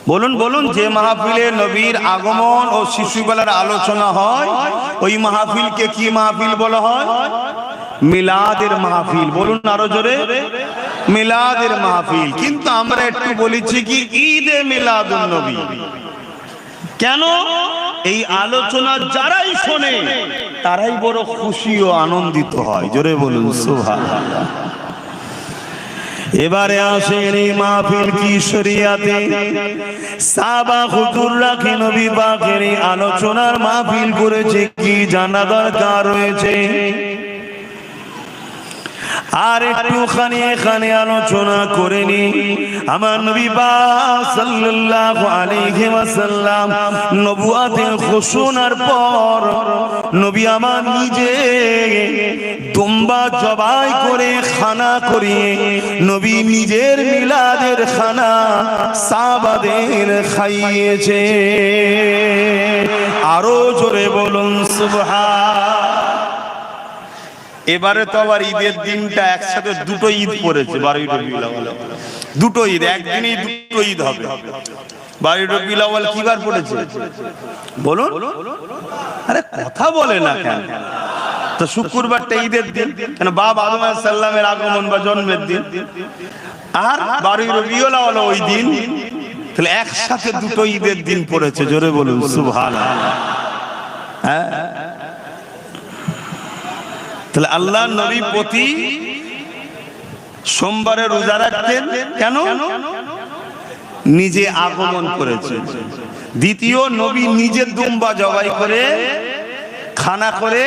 বলুন বলুন। যে মাহফিলে নবীর আগমন ও শিশুবেলার আলোচনা হয় ওই মাহফিলকে কি মাহফিল বলা হয়? মিলাদের মাহফিল। বলুন আরো জোরে, মিলাদের মাহফিল। কিন্তু আমরা একটু বলেছি কি ঈদে মিলাদুন নবী। কেন? এই আলোচনা যারাই শোনে তারাই বড় খুশি ও আনন্দিত হয়। জোরে বলুন সুবহানাল্লাহ। এবারে আসেন এই মাহফিল কি শরিয়াতে সাহাবা হুজুর রাখে নবী পাকের আলোচনার মাহফিল করেছে, কি জানা দরকার রয়েছে। আর একটুখানি এখানে আলোচনা করে নি। আমার নবী পাক সাল্লাল্লাহু আলাইহি ওয়াসাল্লাম নবুয়াতের ঘোষণার পর নবী আমার নিজে দুম্বা জবাই করে খানা করিয়ে নবী নিজের মিলাদের খানা সাহাবাদের খাইয়েছে। আরো জোরে বলুন সুবহান। এবারে তো আবার ঈদের দিনটা একসাথে দুটো ঈদ পড়েছে। 12 রবিউল আউয়াল, দুটো ঈদ একদিনেই দুটো ঈদ হবে। 12 রবিউল আউয়াল কি বার পড়েছে বলুন? আরে কথা বলে না কেন? তো শুক্রবারটা ঈদের দিন, কেন বাবা আদম আলাইহিস সালামের আগমন বা জন্মের দিন, আর 12 রবিউল আউয়াল ওই দিন। তাহলে একসাথে দুটো ঈদের দিন পড়েছে। জোরে বলুন সুবহানাল্লাহ। হ্যাঁ, তাহলে আল্লাহ নবী প্রতি সোমবারে রোজা রাখতেন। কেন? নিজে আগমন করেছে। দ্বিতীয়, নবী নিজে দুম্বা জবাই করে খানা করে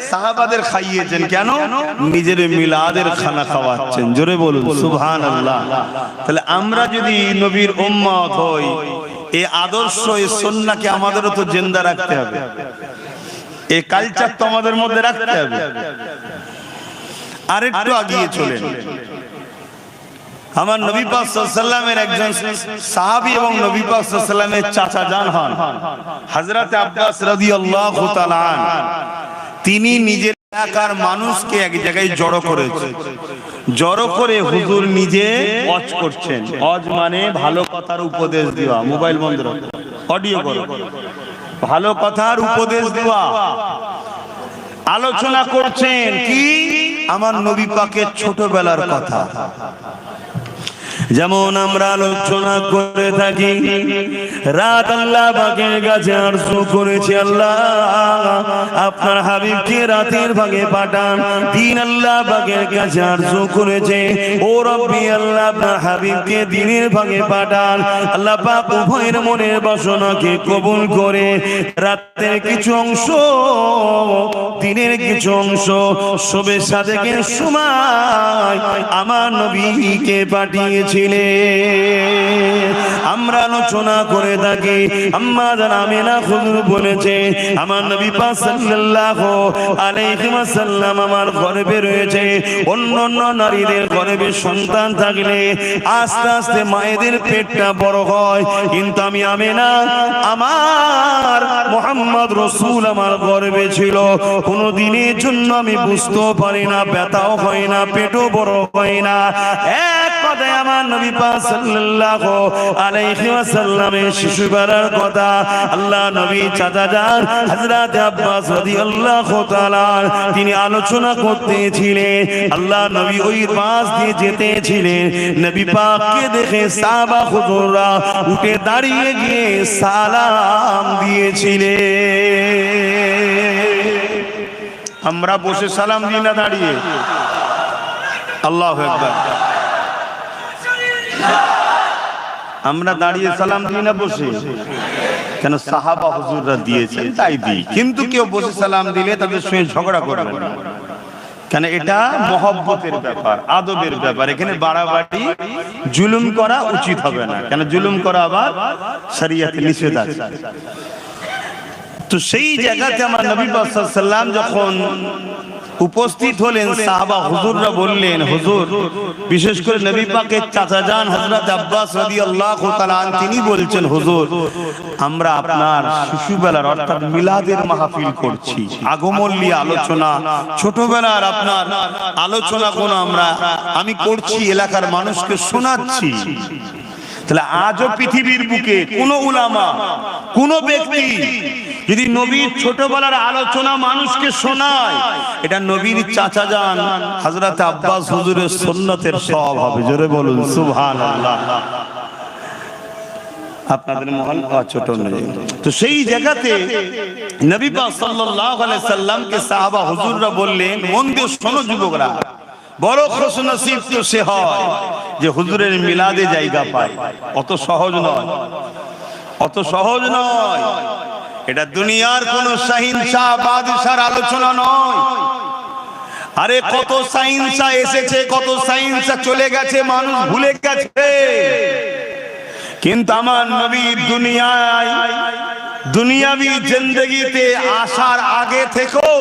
সাহাবাদের খাইয়েছেন। কেন? নিজের মিলাদের খানা খাওয়াচ্ছেন। জোরে বলুন সুবহানাল্লাহ। তাহলে আমরা যদি নবীর উম্মত হই, এই আদর্শ এই সুন্নাহকে আমাদেরও তো জিন্দা রাখতে হবে। এই কালচার তো আমাদের মধ্যে রাখতে হবে। আরেকটু আগিয়ে চলেন। আমার নবী পাক সাল্লাল্লাহু আলাইহি ওয়াসাল্লামের একজন সাহাবী এবং নবী পাক সাল্লাল্লাহু আলাইহি ওয়াসাল্লামের চাচা জান হন হযরত আব্বাস রাদিয়াল্লাহু তাআলা আনহু। তিনি নিজের এলাকার মানুষকে এক জায়গায় জড়ো করেছে। জড়ো করে হুজুর নিজে ওয়াজ করছেন। ওয়াজ মানে ভালো কথার উপদেশ দেওয়া। মোবাইল বন্ধ রাখো, অডিও করো। ভালো কথার উপদেশ দেওয়া, আলোচনা করছেন কি? আমার নবী পাকের ছোটবেলার কথা। যেমন আমরা আলোচনা করে থাকি, রাত আল্লাহ পাকের কাছে আরজু করেছি, আল্লাহ আপনার হাবিবকে রাতের ভাগে পাঠান। দিন আল্লাহ পাকের কাছে আরজু করেছে, ও রব্বি আল্লাহ আপনার হাবিবকে দিনের ভাগে পাঠান। আল্লাহ পাক উভয়ের মনের বাসনাকে কবুল করে রাতের কিছু অংশ দিনের কিছু অংশ শোবে সাদেকের সময় আমার নবীকে পাঠিয়েছে। দিয়েছিলেন। আমরা আলোচনা করে থাকি আম্মা জান আমিনা হুজুর বলেছে আমার নবী পাক সাল্লাল্লাহু আলাইহি ওয়াসাল্লাম আমার গর্ভে রয়েছে। অন্যান্য নারীদের গর্ভে সন্তান থাকলে আস্তে আস্তে মায়েদের পেটটা বড় হয়, কিন্তু আমি আমিনা আমার মুহাম্মদ রাসূল আমার গর্ভে ছিল, কোনো দিনের জন্য আমি বুঝতেও পারি না, ব্যথাও হয় না, পেটও বড় হয় না। এক কথায় আমার নবী পাক সাল্লাল্লাহু আলাইহি ওয়াসাল্লামের শিশুবেলার কথা আল্লাহ নবী চাচা যান হযরত আব্বাস রাদিয়াল্লাহু তাআলা তিনি আলোচনা করতেছিলেন। আল্লাহ নবী ওই পাশ দিয়ে যেতেছিলেন, নবী পাককে দেখে সাহাবা হুজুররা উঠে দাঁড়িয়ে গিয়ে সালাম দিয়েছিলেন। আমরা বসে সালাম দিই না দাঁড়িয়ে? আল্লাহু আকবার। আমরা দাঁড়িয়ে সালাম দিই না বসে? কেন? সাহাবা হুজুররা দিয়েছেন তাই দিই। কিন্তু কেউ বসে সালাম দিলে তাদের সঙ্গে ঝগড়া করবে না, কেন? এটা মহব্বতের ব্যাপার, আদবের ব্যাপার। এখানে বাড়াবাড়ি জুলুম করা উচিত হবে না, কেন? জুলুম করা আবার শরীয়তে নিষেধ আছে। তো সেই জায়গাতে আমার নবী পাক সাল্লাল্লাহু আলাইহি ওয়াসাল্লাম যখন উপস্থিত হলেন, সাহাবা হুজুররা বললেন, হুজুর, বিশেষ করে নবী পাকের চাচা যান হযরত আব্বাস রাদিয়াল্লাহু তাআলা আনহু তিনি বলছেন, হুজুর, আমরা আপনার শিশুবেলার অর্থাৎ মিলাদের মাহফিল করছি, আগমন নিয়ে আলোচনা, ছোটবেলার আপনার আলোচনা কোন আমি করছি, এলাকার মানুষকে শোনাচ্ছি। তাহলে আজও পৃথিবীর বুকে কোন উলামা, কোন ব্যক্তি যদি নবীর ছোটবেলার আলোচনা মানুষকে শোনায়, এটা নবীর চাচা যান হযরত আব্বাস হুজুরের সুন্নতের সওয়াব হবে। জোরে বলুন সুবহানাল্লাহ। আপনাদের মহল ছোট নেই। তো সেই জায়গাতে নবী পাক সাল্লাল্লাহু আলাইহি সাল্লামকে সাহাবা হুজুররা বললেন, মন দিয়ে শোনো যুবকরা, বড় খুশনসিব তো সে হয় যে হুজুরের মিলাদে জায়গা পায়। অত সহজ নয়, অত সহজ নয়। এটা দুনিয়ার কোন শাহিনশাহ বাদশার আলোচনা নয়। আরে কত শাহিনশাহ এসেছে, কত শাহিনশাহ চলে গেছে, মানুষ ভুলে গেছে। কিন্তু আমার নবী দুনিয়াবি জিন্দেগিতে আসার আগে থেকেও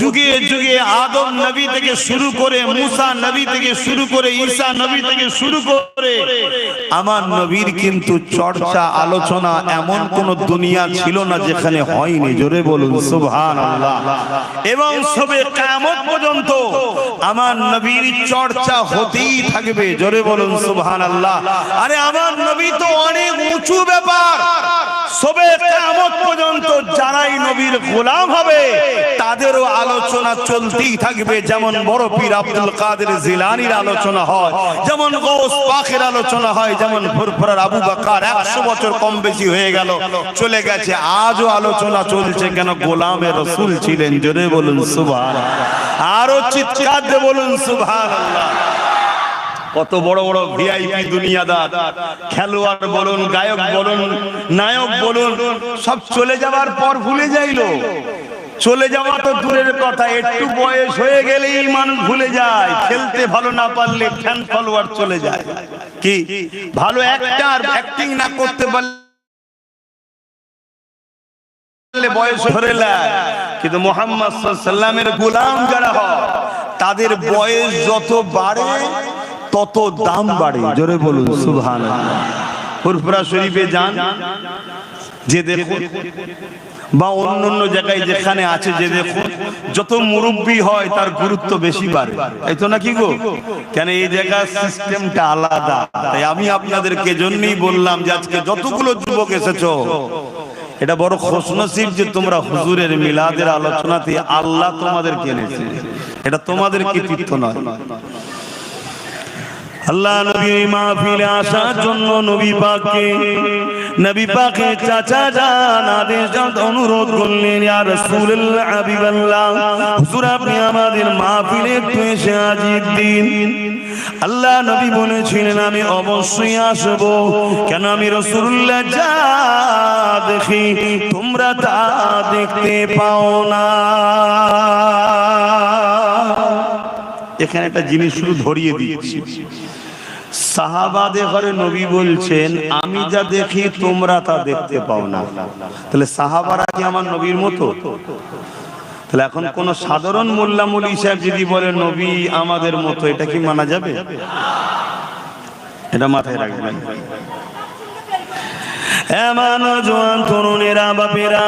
যুগে যুগে আদম নবী থেকে শুরু করে, মুসা নবী থেকে শুরু করে, ঈসা নবী থেকে শুরু করে আমার নবীর কিন্তু চর্চা, আলোচনা এমন কোন দুনিয়া ছিল না যেখানে হয়নি। জোরে বলুন সুবহানাল্লাহ। এবং সবে কিয়ামত পর্যন্ত আমার নবীর চর্চা হতেই থাকবে। জোরে বলুন সুবহানাল্লাহ। আরে আমার নবী তো অনেক উঁচু ব্যাপার। সবে কিয়ামত পর্যন্ত যারাই নবীর গোলাম হবে তাদেরও আলোচনা চলতেই থাকবে। যেমন বড় পীর আব্দুল কাদের জিলানীর আলোচনা হয়, যেমন গৌস পাকের আলোচনা হয়, যেমন ফুরফুরার আবু বকর 100 বছর কম বেশি হয়ে গেল, চলে গেছে, আজও আলোচনা চলছে। কেন? গোলামে রাসূল ছিলেন। জোরে বলুন সুবহানাল্লাহ। আরো চিৎকার দিয়ে বলুন সুবহানাল্লাহ। কত বড় বড় ভিআইপি দুনিয়াদার, খেলোয়াড় বলুন, গায়ক বলুন, নায়ক বলুন, সব চলে যাওয়ার পর ভুলে যাইলো। চলে যাওয়া তো দূরের কথা, একটু বয়স হয়ে গেলেই মানুষ ভুলে যায়। খেলতে ভালো না পারলে ফ্যান ফলোয়ার চলে যায়। কি ভালো অ্যাক্টর, অ্যাক্টিং না করতে পারলে বয়স ধরে যায়। কিন্তু মুহাম্মদ সাল্লাল্লাহু আলাইহি ওয়াসাল্লামের গোলাম যারা হয় তাদের বয়স যত বাড়ে তত দাম বাড়ে। জোরে বলুন সুবহানাল্লাহ। ফুরফুরা শরীফে যান, যে দেখুন, বা অন্য জায়গায় যেখানে আছে যে দেখুন, যত মুরব্বী হয় তার গুরুত্ব বেশি বাড়ে। এই তো নাকি গো? কেন? এই জায়গার সিস্টেমটা আলাদা। তাই আমি আপনাদেরকে জন্যই বললাম যে আজকে যতগুলো যুবক এসেছো, এটা বড় খুশনসিব যে তোমরা হুজুরের মিলাদের আলোচনাতে আল্লাহ তোমাদেরকে এনেছে। এটা তোমাদের কৃতিত্ব নয়। আল্লাহ নবীর মাহফিলে আসার জন্য নবী পাকের চাচা যান আদেশ অনুরোধ করলেন, ইয়া রাসূলুল্লাহ, হাবিবাল্লাহ, হুজুর আপনি আমাদের মাহফিলে একটু এসে হাজির দিন। আল্লাহ নবী বলেছিলেন, আমি অবশ্যই আসব। কেন? আমি রাসূলুল্লাহ যা দেখি তোমরা তা দেখতে পাও না। এখানে একটা জিনিস শুধু ধরিয়ে দিচ্ছি, সাহাবাদের ঘরে নবী বলছেন আমি যা দেখি তোমরা তা দেখতে পাও না। তাহলে সাহাবারা কি আমার নবীর মতো? তাহলে এখন কোন সাধারণ মোল্লা মুলি সাহেব যদি বলে নবী আমাদের মতো, এটা কি মানা যাবে? এটা মাথায় রাখবেন। এমন জওয়ান তরুণেরা, বাপেরা,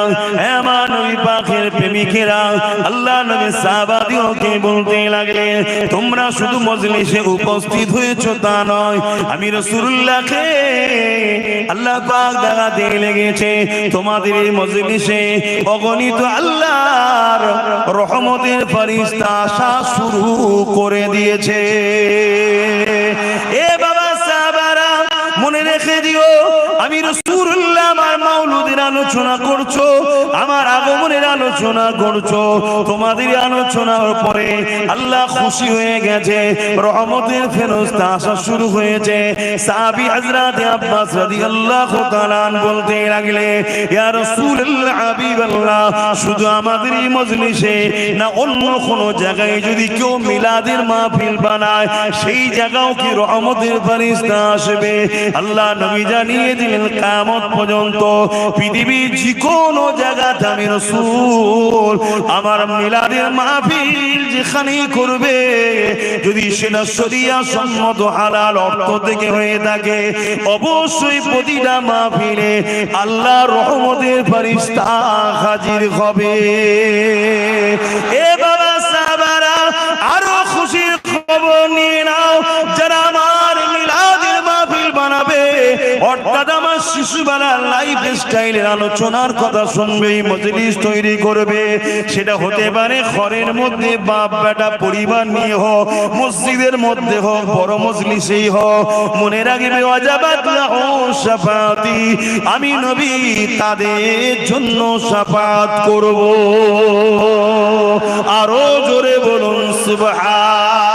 এমন নবী পাকের প্রেমিকেরা আল্লাহ নবী সাহাবাদিওকে বলতে লাগলেন, তোমরা শুধু মজলিসে উপস্থিত হয়েছো তা নয়, আমি রাসূলুল্লাহকে আল্লাহ পাক দেখাতে লেগেছে তোমাদের এই মজলিসে অগণিত আল্লাহর রহমতের ফেরেশতা আসা শুরু করে দিয়েছে। এ বাবা সাহাবারা, মনে রেখে দিও, আমি রাসূলুল্লাহ আমার মাওলুদের আলোচনা করছো, আমার আগমনের আলোচনা করছো, তোমাদের আলোচনার পরে আল্লাহ খুশি হয়ে গেছে, রহমতের ফেরেশতা আসা শুরু হয়েছে। সাহাবী হযরত আব্বাস রাদিয়াল্লাহু তাআলা বলতে লাগলেন, ইয়া রাসূলুল্লাহ, হাবিবাল্লাহ, শুধু আমাদের এই মজলিসে না অন্য কোন জায়গায় যদি কেউ মিলাদের মাহফিল বানায়, সেই জায়গাও কি রহমতের ফেরেশতা আসবে? আল্লাহ নবী জানিয়ে দিলেন, কিয়ামত পর্যন্ত পৃথিবীর যে কোনো জায়গাতে আমি রাসূল আমার মিলাদের মাহফিল যেখানেই করবে, যদি সেটা শরিয়া সম্মত হালাল অর্থ থেকে হয়ে থাকে, অবশ্যই প্রতিটা মাহফিলে আল্লাহর রহমতের ফেরেশতা হাজির হবে। এ বাবা সাহাবারা, আরো খুশির খবর নিয়ে নাও, যারা আমার মিলাদের মাহফিল বানাবে, অর্থাৎ আমার শিশুবেলার লাইফ স্টাইলের আলোচনার কথা শুনবে, মজলিস তৈরি করবে, সেটা হতে পারে ঘরের মধ্যে বাপ বেটা পরিবার নিয়ে হোক, মসজিদের মধ্যে হোক, বড় মজলিসেই হোক, মনে রাখবে ওয়াজাবাত লাহু শাফাআতি, আমি নবী তাদের জন্য শাফাআত করব। আরো জোরে বলুন সুবহান।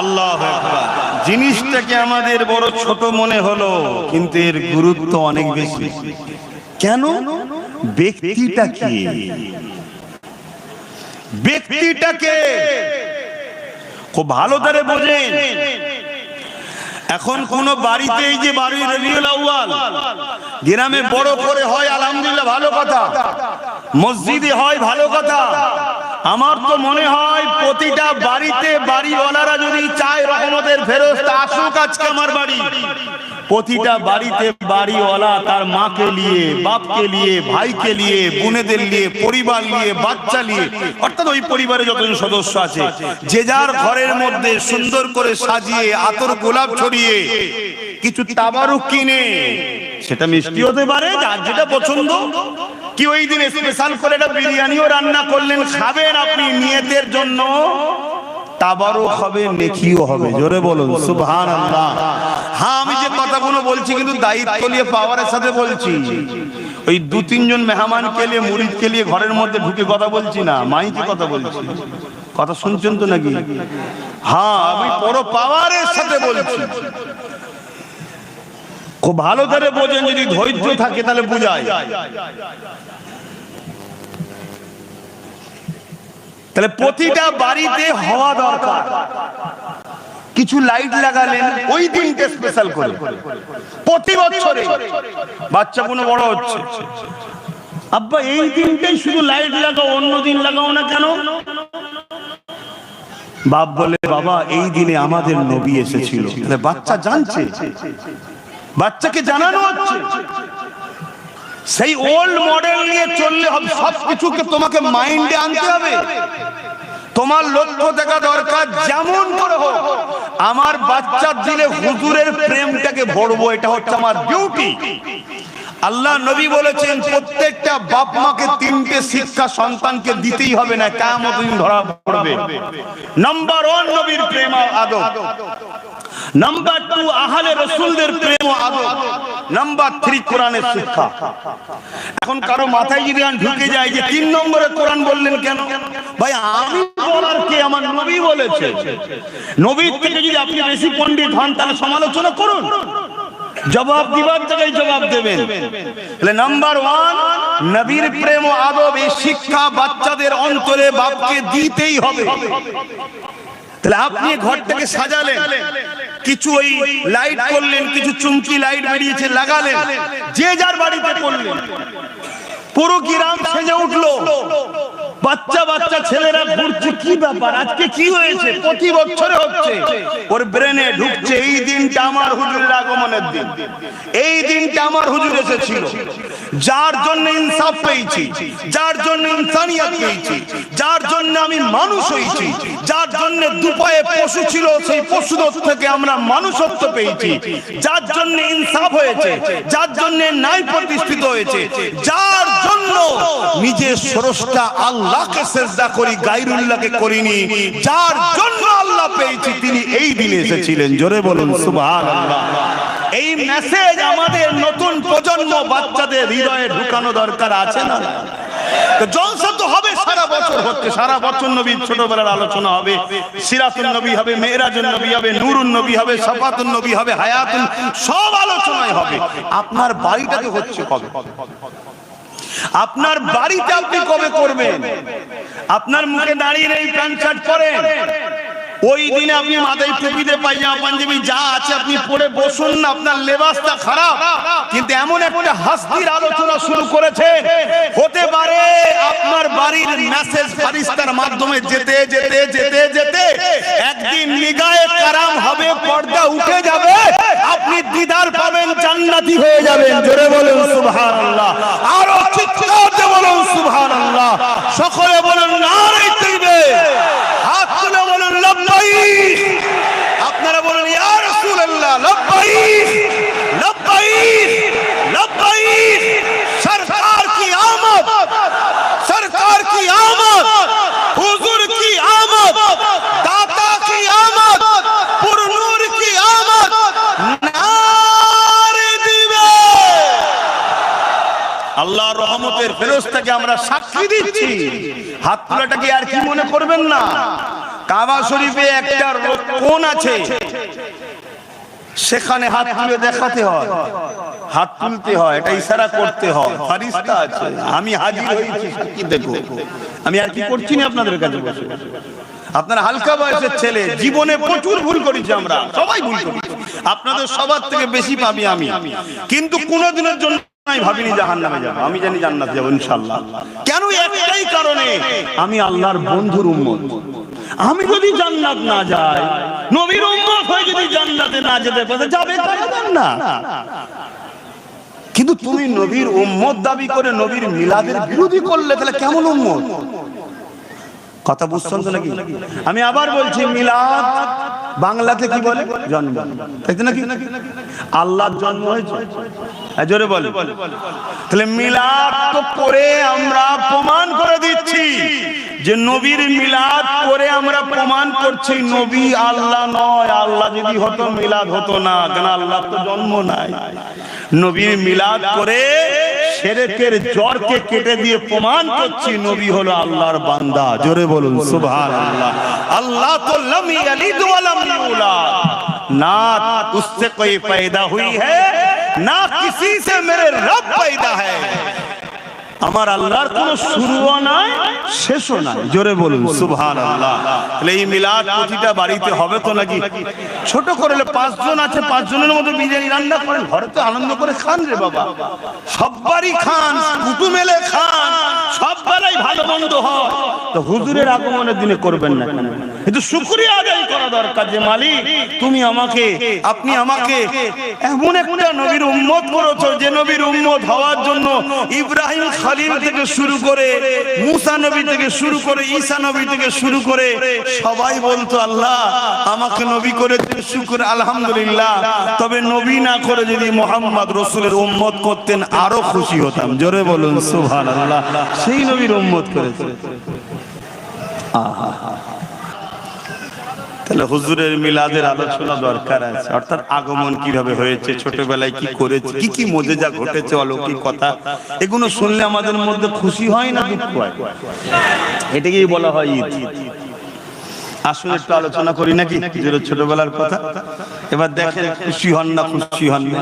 আল্লাহু আকবার। জিনিসটাকে আমাদের বড় ছোট মনে হলো, কিন্তু এর গুরুত্ব অনেক বেশি। কেন? ব্যক্তিটাকে খুব ভালো করে বোঝেন। এখন কোন বাড়িতে, এই যে বাড়ি রবিউল আউয়াল গ্রামে বড় করে হয়, আলহামদুলিল্লাহ, ভালো কথা, মসজিদে হয়, ভালো কথা। আমার তো মনে হয় প্রতিটা বাড়িতে বাড়িওয়ালারা যদি চায় রহমতের ফেরেশতা আসুক আজকে আমার বাড়ি, প্রতিটা বাড়িতে বাড়িওয়ালা তার মাকে নিয়ে, বাপকে নিয়ে, ভাইকে নিয়ে, বোনেদের নিয়ে, পরিবার নিয়ে, বাচ্চা নিয়ে, অর্থাৎ ওই পরিবারে যতজন সদস্য আছে, যে যার ঘরের মধ্যে সুন্দর করে সাজিয়ে আতর গোলাপ ছড়িয়ে কিছু তাবারুক কিনে, সেটা মিষ্টি হতে পারে, যার যেটা পছন্দ, কি ওই দিন স্পেশাল করে একটা বিরিয়ানিও রান্না করলেন, খাবেন আপনি নিয়তের জন্য, তাবারুক হবে, নেকিও হবে। জোরে বলুন সুবহানাল্লাহ। হ্যাঁ, আমি যে কথাগুলো বলছি কিন্তু দায়িত্ব নিয়ে পাওয়ারের সাথে বলছি। ওই দু তিনজন মেহমানকে নিয়ে, মুরিদকে নিয়ে ঘরের মধ্যে ঢুকে কথা বলছি না, মাইকে কথা বলছি। কথা শুনছেন তো নাকি? হ্যাঁ, আমি বড় পাওয়ারের সাথে বলছি। খুব ভালো করে বোঝেন, যদি ধৈর্য থাকে তাহলে বুঝায়। তাহলে প্রতিটা বাড়িতে হওয়া দরকার। কিছু লাইট লাগালেন ওই দিনকে স্পেশাল করে, প্রতি বছরে বাচ্চা কোনো বড় হচ্ছে, আব্বা এই দিনটাই শুধু লাইট লাগাও, অন্য দিন লাগাও না কেন? বাপ বলে, বাবা এই দিনে আমাদের নবী এসেছিল। তাহলে বাচ্চা জানছে, বাচ্চাকে জানানো হচ্ছে। সেই ওল্ড মডেল নিয়ে চললে হবে, সবকিছুকে তোমাকে মাইন্ডে আনতে হবে। তোমার লক্ষ্য দেখা দরকার, যেমন করে হোক আমার বাচ্চার দিলে হুজুরের প্রেমটাকে ভরবো, এটা হচ্ছে আমার ডিউটি। আল্লাহ নবী বলেছেন, প্রত্যেকটা বাপ মাকে তিনটে শিক্ষা সন্তানকে দিতেই হবে, না কিয়ামত দিন ধরা পড়বে। নাম্বার 1 নবীর প্রেম ও আদব, নাম্বার 2 আহলে রাসূলদের প্রেম ও আদব, নাম্বার 3 কোরআনের শিক্ষা। এখন কারো মাথায় যদি ঢুকে যায় যে 3 নম্বরে কোরআন বললেন কেন? ভাই আমি বলার কে? আমার নবী বলেছে। নবীর থেকে যদি আপনি বেশি পণ্ডিত হন তাহলে সমালোচনা করুন, জবাব দিবার জায়গায় জবাব দেবেন। তাহলে নাম্বার 1, নবীর প্রেম ও আদব, এই শিক্ষা বাচ্চাদের অন্তরে বাপকে দিতেই হবে। তাহলে আপনি ঘরটাকে সাজালেন, কিছু ওই লাইট করলেন, কিছু চুমকি লাইট বেরিয়েছে লাগালেন, যে যার বাড়িতে করলেন, পুরো গ্রাম সেজে উঠলো, বাচ্চা বাচ্চা ছেলেরা ঘুরছে, কি ব্যাপার, আজকে কি হয়েছে, প্রতি বছরে হচ্ছে, ওর ব্রেনে ঢুকছে এই দিনটা আমার হুজুরের আগমনের দিন, এই দিনটা আমার হুজুর এসেছিল, যার জন্য ইনসাফ পেয়েছি, যার জন্য ইনসানিয়ত পেয়েছি, যার জন্য আমি মানুষ হয়েছি, যার জন্য দুপায়ে পশু ছিল সেই পশুদের থেকে আমরা মানুষত্ব পেয়েছি, যার জন্য ইনসাফ হয়েছে, যার জন্য ন্যায় প্রতিষ্ঠিত হয়েছে, যার জন্য নিজের স্রষ্টা আল্লাহকে সিজদা করি, গায়রুল্লাহকে করিনি, যার জন্য আল্লাহ পেয়েছি, তিনি এই দিনে এসেছিলেন। জোরে বলুন সুবহানাল্লাহ। এই মেসেজ আমাদের নতুন প্রজন্ম বাচ্চাদের হৃদয়ে ঢুকানো দরকার আছে না? জলসা তো হবে, সারা বছর হচ্ছে, সারা বছর নবীর ছোটবেলার আলোচনা হবে, সিরাতুন নবী হবে, মেরাজুন নবী হবে, নূরুন নবী হবে, সাফাতুন নবী হবে, হায়াতুন, সব আলোচনায় হবে। আপনার বাড়িটাকে হচ্ছে কবে? আপনার বাড়িতে আপনি কবে করবেন? আপনার মুখে দাঁড়িয়ে নেই প্যান্ট শার্ট পরেন, ওই দিনে আপনি মাথায় টুপিতে পায়জামা পাঞ্জাবি যা আছে আপনি পরে বসুন না, আপনার লেবাসটা খারাপ। কিন্তু এমন একটা হাস্তির আলোচনা শুরু করেছে, হতে পারে আপনার বাড়ির মেসেজ ফারিস্তার মাধ্যমে যেতে যেতে যেতে যেতে একদিন নিগায়ে কারাম হবে, পর্দা উঠে যাবে, আপনি দিদার পাবেন, জান্নাতি হয়ে যাবেন। জোরে বলুন সুবহানাল্লাহ, আরো চিৎকার দিয়ে বলুন সুবহানাল্লাহ, সকলে বলুন নারে তাকবীর, হাত তুলে বলুন লব্বাইক, আপনারা বলুন ইয়া রাসূলুল্লাহ লব্বাইক লব্বাইক লব্বাইক। সরকার কি আমদ, সরকার কি আমদ, হুজুর কি আমদ, দাতা কি আমদ, পুরনূর কি আমদ, নারে দিবে। আল্লাহর রহমতের ফেরেশতাকে আমরা সাক্ষী দিচ্ছি। হাত তোলাটাকে আর কি মনে করবেন না, কাবা শরীফে একটা কোণ আছে, সেখানে হাত তুলে দেখাতে হয়, হাত তুলতে হয়, এটা ইশারা করতে হয়, ফারিস্তা আছে, আমি হাজির হয়েছি, সাক্ষী দেখো। আমি আর কি করছি না আপনাদের কাছে বসে। আপনার হালকা বয়সের ছেলে, জীবনে প্রচুর ভুল করেছি আমরা, সবাই ভুল করেছি, আপনাদের সবার থেকে বেশি পাবি আমি, কিন্তু কোনোদিনের জন্য আমি ভাবিনি জাহান্নামে যাব, আমি জানি জান্নাতে যাব ইনশাআল্লাহ। কেন? একটাই কারণে, আমি আল্লাহর বন্ধুর উম্মত। আমি যদি জান্নাত না যাই, নবীর উম্মত হয়ে যদি জান্নাতে না যেতে পারে, যাবে না। কিন্তু তুমি নবীর উম্মত দাবি করে নবীর মিলাদের বিরোধী করলে, তাহলে কেমন উম্মত? কথা বুঝছেন তো নাকি? আমি আবার বলছি, মিলাদ বাংলাতে কি বলে? জন্ম, তাই তো নাকি? আল্লাহর জন্ম হয়েছে, জোরে বলে। তাহলে মিলাদ তো করে আমরা প্রমাণ করে দিচ্ছি যে নবীর মিলাদ করে আমরা প্রমাণ করছি নবী আল্লাহ নয়। আল্লাহ যদি হতো মিলাদ হতো না, কেন? আল্লাহ তো জন্ম নাই। নবীর মিলাদ করে শিরকের জড়কে কেটে দিয়ে প্রমাণ করছি নবী হলো আল্লাহর বান্দা। জোরে বলুন সুবহানাল্লাহ। আল্লাহ তো লাম ইয়ালিদ ওয়া লাম ইউলাদ, না उससे कोई पैदा हुई है না किसी से मेरे रब पैदा है। আমার আল্লাহর কোনো শুরুও নাই, শেষও নাই। জোরে বলুন সুবহানাল্লাহ। তাহলে এই মিলাদ প্রতিটা বাড়িতে হবে তো নাকি? ছোট করলে 5 জন আছে, 5 জনের মধ্যে বিরিয়ানি রান্না করেন, ঘরে তো আনন্দ করে খান রে বাবা, সববারই খান, কুটুম এলে খান, সব বেলায় ভালো মন্দ হয়। তো হুজুরের আগমনের দিনে করবেন না কেন? কিন্তু শুকরিয়া আদায় করা দরকার যে মালিক তুমি আমাকে, আপনি আমাকে এমন একটা নবীর উম্মত করেছো যে নবীর উম্মত হওয়ার জন্য ইব্রাহিম খলিল থেকে শুরু করে, মুসা নবী থেকে শুরু করে, ঈসা নবী থেকে শুরু করে সবাই বলতো আল্লাহ আমাকে নবী করে দিন, শুকর আলহামদুলিল্লাহ। তবে নবী না করে যদি মুহাম্মদ রাসূলের উম্মত করতেন আরো খুশি হতাম। জোরে বলুন সুবহানাল্লাহ। সেই নবীর উম্মত করেছে। তাহলে হুজুরের মিলাদের আলোচনা দরকার আছে, অর্থাৎ আগমন কিভাবে হয়েছে, ছোটবেলায় কি করেছে, কি কি মুজিজা ঘটেছে, অলৌকিক কথা, এগুলো শুনলে আমাদের মধ্যে খুশি হয় না দুঃখ হয়? এটাকেই বলা হয় ঈদ। আসলে একটু আলোচনা করি নাকি ছোটবেলার কথা। এবার দেখেন খুশি হন না খুশি হন না,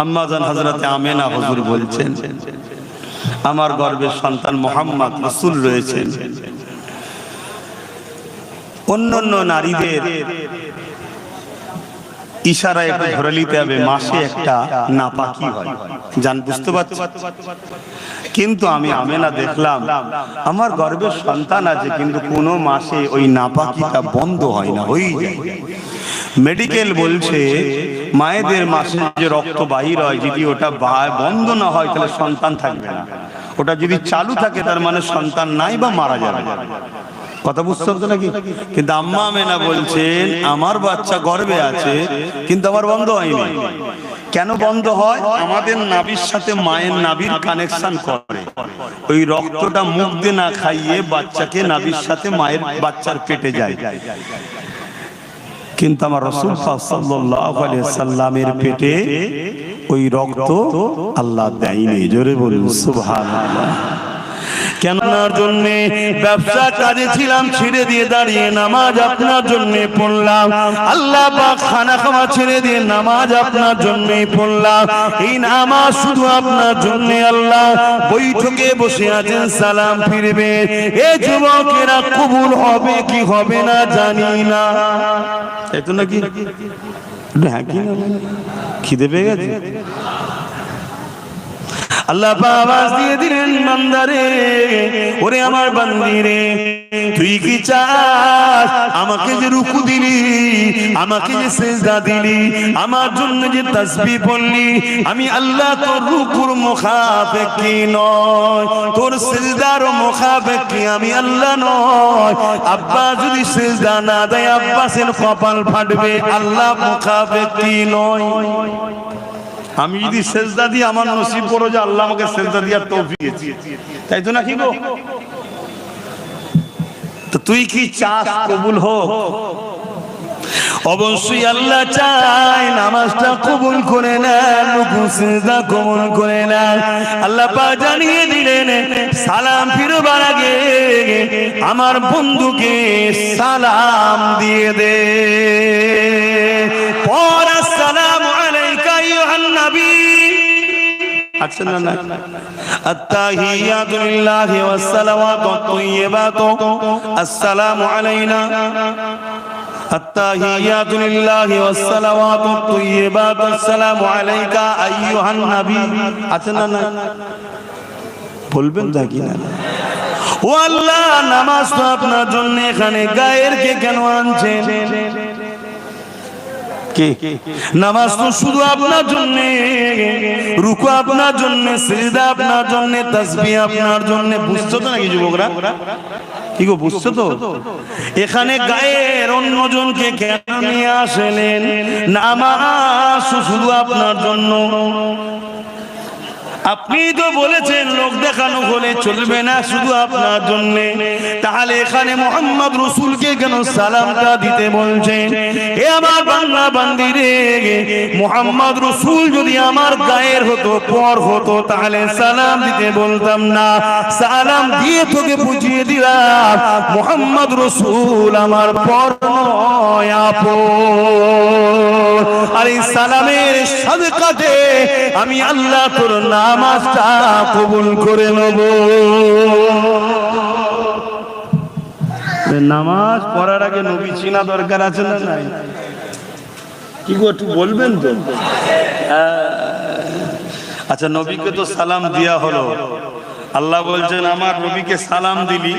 আম্মা জান হযরতে আমেনা হুজুর বলছেন আমার গর্ভের সন্তান মুহাম্মদ রাসূল রয়েছেন। অন্যান্য নারীদের ইশারায় একটু ধরে নিতে হবে মাসে একটা নাপাকি হয়, জান বুঝতে পারছেন? কিন্তু আমি আমেনা দেখলাম আমার গর্ভের সন্তান আছে কিন্তু কোনো মাসে ওই নাপাকিটা বন্ধ হয় না, হই যায়। মেডিকেল বলছে মায়েদের মাসে যে রক্ত বাহির হয় যদি ওটা বন্ধ না হয় তাহলে সন্তান থাকবে না, ওটা যদি চালু থাকে তার মানে সন্তান নাই বা মারা যাবে। কথা বুঝতে পারছো নাকি? কিন্তু আম্মা আমেনা বলছেন আমার বাচ্চা গর্ভে আছে কিন্তু আমার বন্ধ হয়নি। কেন বন্ধ হয়? আমাদের নাভির সাথে মায়ের নাভির কানেকশন করে, ওই রক্তটা মুখ দিয়ে না খাইয়ে বাচ্চাকে নাভির সাথে মায়ের বাচ্চার পেটে যায়। কিন্তু আমার রাসূল সাল্লাল্লাহু আলাইহি সাল্লামের পেটে ওই রক্ত আল্লাহ দেয়নি। জোরে বলুন সুবহানাল্লাহ। কেন? আপনার জন্য ব্যবসা কাজে ছিলাম, ছেড়ে দিয়ে দাঁড়িয়ে নামাজ আপনার জন্য পড়লাম। আল্লাহ পাক খানা খাওয়া ছেড়ে দিয়ে নামাজ আপনার জন্য পড়লাম। এই নামাজ শুধু আপনার জন্য। আল্লাহ বৈঠকে বসে আছেন, সালাম ফিরবে। এ যুবকেরা কবুল হবে কি হবে না জানি না। এই তো নাকি হ্যাঁ কি না খিদে পেয়ে গেছে। আল্লাহ আওয়াজ দিয়ে দিলেন বান্দারে, ওরে আমার বান্দিরে তুই কি চাস? আমাকে যে রুকু দিলি, আমাকে যে সিজদা দিলি, আমার জন্য যে তাসবিহ পড়লি, আমি আল্লাহ তোর রুকুর মুখাপেক্ষী নয়, তোর সিজদার মুখাপেক্ষী আমি আল্লাহ নয়। আব্বা যদি সিজদা না দেয় আব্বাসের কপাল ফাটবে, আল্লাহ মুখাপেক্ষী নয়। আমি যদি সেজদা দিই আমার নসিব করো যে আল্লাহ আমাকে সেজদা দেওয়ার তৌফিক দিয়েছে, তাই তো নাকি গো? তো তুই কি চাস কবুল হোক? অবশ্যই আল্লাহ চায় নামাজটা কবুল করে নেন, রুকু সিজদা কবুল করে নেন। আল্লাহ পাক জানিয়ে দিলেন সালাম ফিরবার আগে আমার বন্ধুকে সালাম দিয়ে দে। পর আসসালামু আলাইকা আইয়ুহান নবী। আচ্ছা না না, আত্তাহিয়াতু লিল্লাহি ওয়াস সালাওয়াতু তাইয়্যিবাতু আসসালামু আলাইনা। আত্তাহিয়াতু লিল্লাহি ওয়াস সালাওয়াতু তাইয়্যিবাতু আসসালামু আলাইকা আইয়ুহান নবী। আচ্ছা না না, বলবেন তা কি না? ও আল্লাহ, নামাজ তো আপনার জন্য, এখানে গায়ের কে কেন আনছেন? নামাজ তো শুধু আপনার জন্য, রুকু আপনার জন্য, সিজদা আপনার জন্য, তাসবিহ আপনার জন্য। বুঝছো তো নাকি যুবকরা? কি গো বুঝছো তো? এখানে গায়ের অন্যজনকে কেন নিয়ে আসলেন? নামাজ শুধু আপনার জন্য। আপনি তো বলেছেন লোক দেখানো হলে চলবে না, শুধু আপনার জন্য। তাহলে এখানে মুহাম্মদ রাসূলকে কেন সালামটা দিতে বলছেন? এ আমার বান্দা বান্দিরে, মুহাম্মদ রাসূল যদি আমার গায়ের হতো, পর হতো, তাহলে সালাম দিতে বলতাম না। সালাম দিয়ে তোকে বুঝিয়ে দিলাম মুহাম্মদ রাসূল আমার পর নয়, আপন। আর এই সালামের সাদকাতে আমি আল্লাহ তোর নামাজটা কবুল করে নেব। নামাজ পড়ার আগে নবী চিনা দরকার আছে না নাই? কি গো একটু বলবেন তো? আচ্ছা, নবীকে তো সালাম দেয়া হলো। আল্লাহ বলছেন আমার নবীকে সালাম দিলি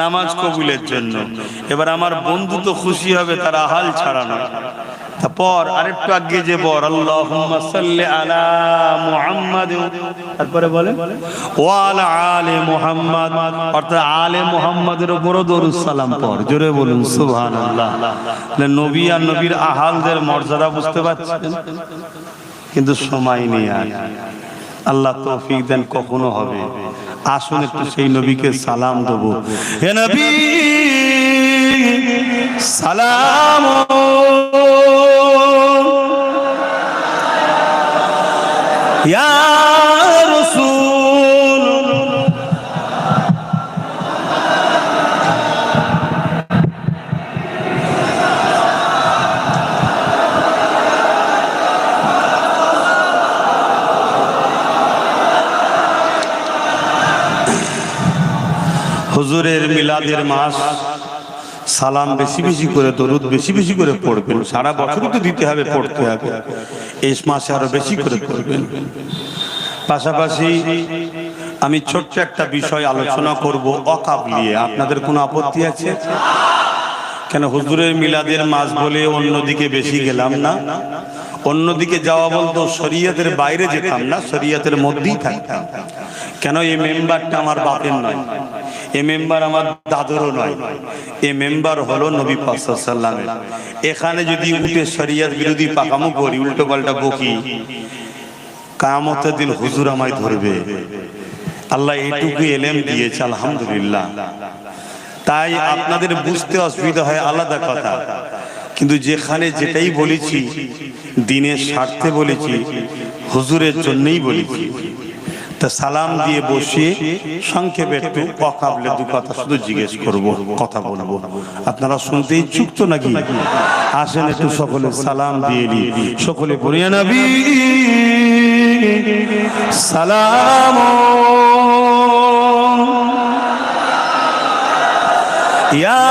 নামাজ কবুলের জন্য। এবার আমার বন্ধু তো খুশি হবে, তার হাল ছাড়ানো। তারপর আরেকটু আগে যে বল আল্লাহুম্মা সাল্লি আলা মুহাম্মাদ, তারপরে বলেন ওয়া আলা আলি মুহাম্মাদ, অর্থাৎ আলে মুহাম্মাদের উপর দরুদ সালাম পড়। জোরে বলুন সুবহানাল্লাহ। নবী আর নবীর আহালদের মর্যাদা বুঝতে পারছেন? কিন্তু সময় নেই আর। আল্লাহ তৌফিক দেন কখনো হবে। আসুন একটু সেই নবীকে সালাম দেব। হে নবী সালাম ইয়া রাসূল, হুজুরের মিলাদের মাস, সালাম বেশি বেশি করে, দরুদ বেশি বেশি করে পড়বেন। সারা বছরই তো দিতে হবে, পড়তে হবে, এই মাসে আরো বেশি করে পড়বেন। পাশাপাশি আমি ছোট্ট একটা বিষয় আলোচনা করব, ওয়াকফ নিয়ে। আপনাদের কোনো আপত্তি আছে? কেন হুজুরের মিলাদের মাস বলে অন্যদিকে বেশি গেলাম না? অন্যদিকে যাওয়া বলতো শরীয়তের বাইরে যেতাম না, শরীয়তের মধ্যেই থাকতাম। কেন এই মেম্বারটা আমার বাপের নয়, এই মেম্বার আমার দাদুরও নয়, এই মেম্বার হলো নবী পাক সাল্লাল্লাহু আলাইহি ওয়াসাল্লামের। এখানে যদি উঠে শরীয়ত বিরোধী পাকামো করি, উল্টো পাল্টা বকি, কিয়ামতের দিন হুজুর আমায় ধরবে। আল্লাহ এইটুকু এলেম দিয়েছে, আলহামদুলিল্লাহ। তাই আপনাদের বুঝতে অসুবিধা হয় আলাদা কথা, কিন্তু যেখানে যেটাই বলেছি দ্বীনের স্বার্থে বলেছি, হুজুরের জন্যই বলেছি। তা সালাম দিয়ে বসিয়ে সংক্ষেপে একটু ওয়াকফে দু কথা শুধু জিজ্ঞেস করব, কথা বলবো। আপনারা শুনতে ইচ্ছুক তো নাকি? আসেন একটু সকলে সালাম দিয়ে নি, সকলে বলিয়া নবী সালাম ইয়া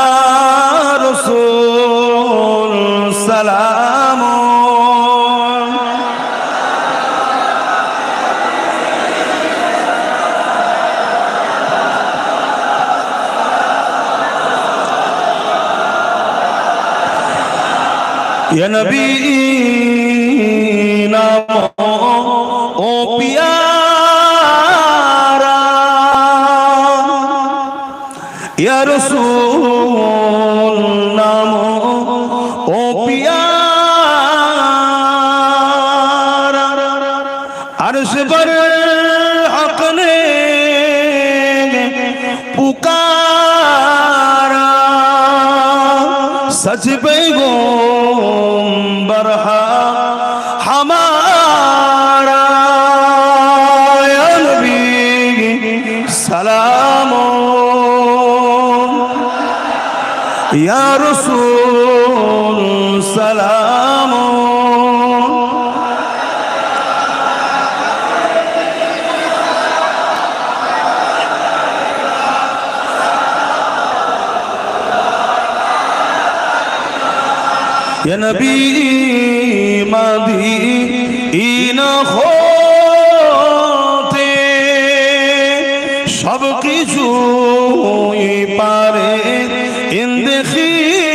রাসূল সালাম ইয়া নবী নাম ও পিয়ারা ইয়া রাসূল নাম ও পিয়ারা আরশ पर हक ने पुकारा सच पैगंबर हमारा या नबी सलाम या रसूल सलाम या नबी मदीना होते सब কিছুই পারে ইন্দেখিতে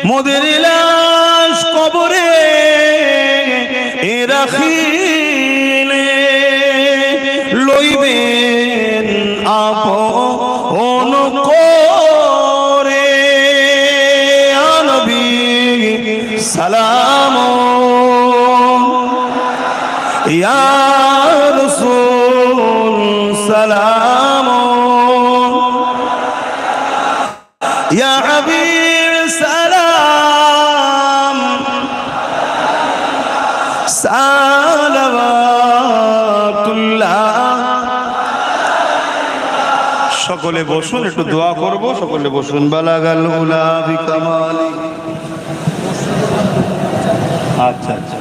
মোদের লাশ কবরে রাখিলে লইবেন আপন করে সালাম ইয়া রাসূল সালাম ইয়া হাবিব সালাম সালাওয়াতুল্লাহ। সকলে বসুন, একটু দোয়া করব, সকলে বসুন। বালাগাল উলা বিকামালি। আচ্ছা আচ্ছা,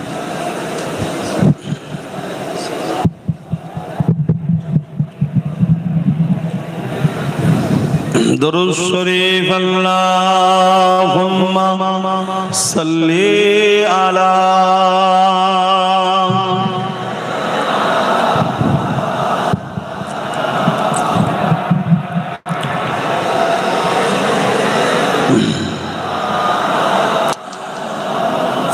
দরুদ শরীফ আল্লাহুম্মা সাল্লি আলা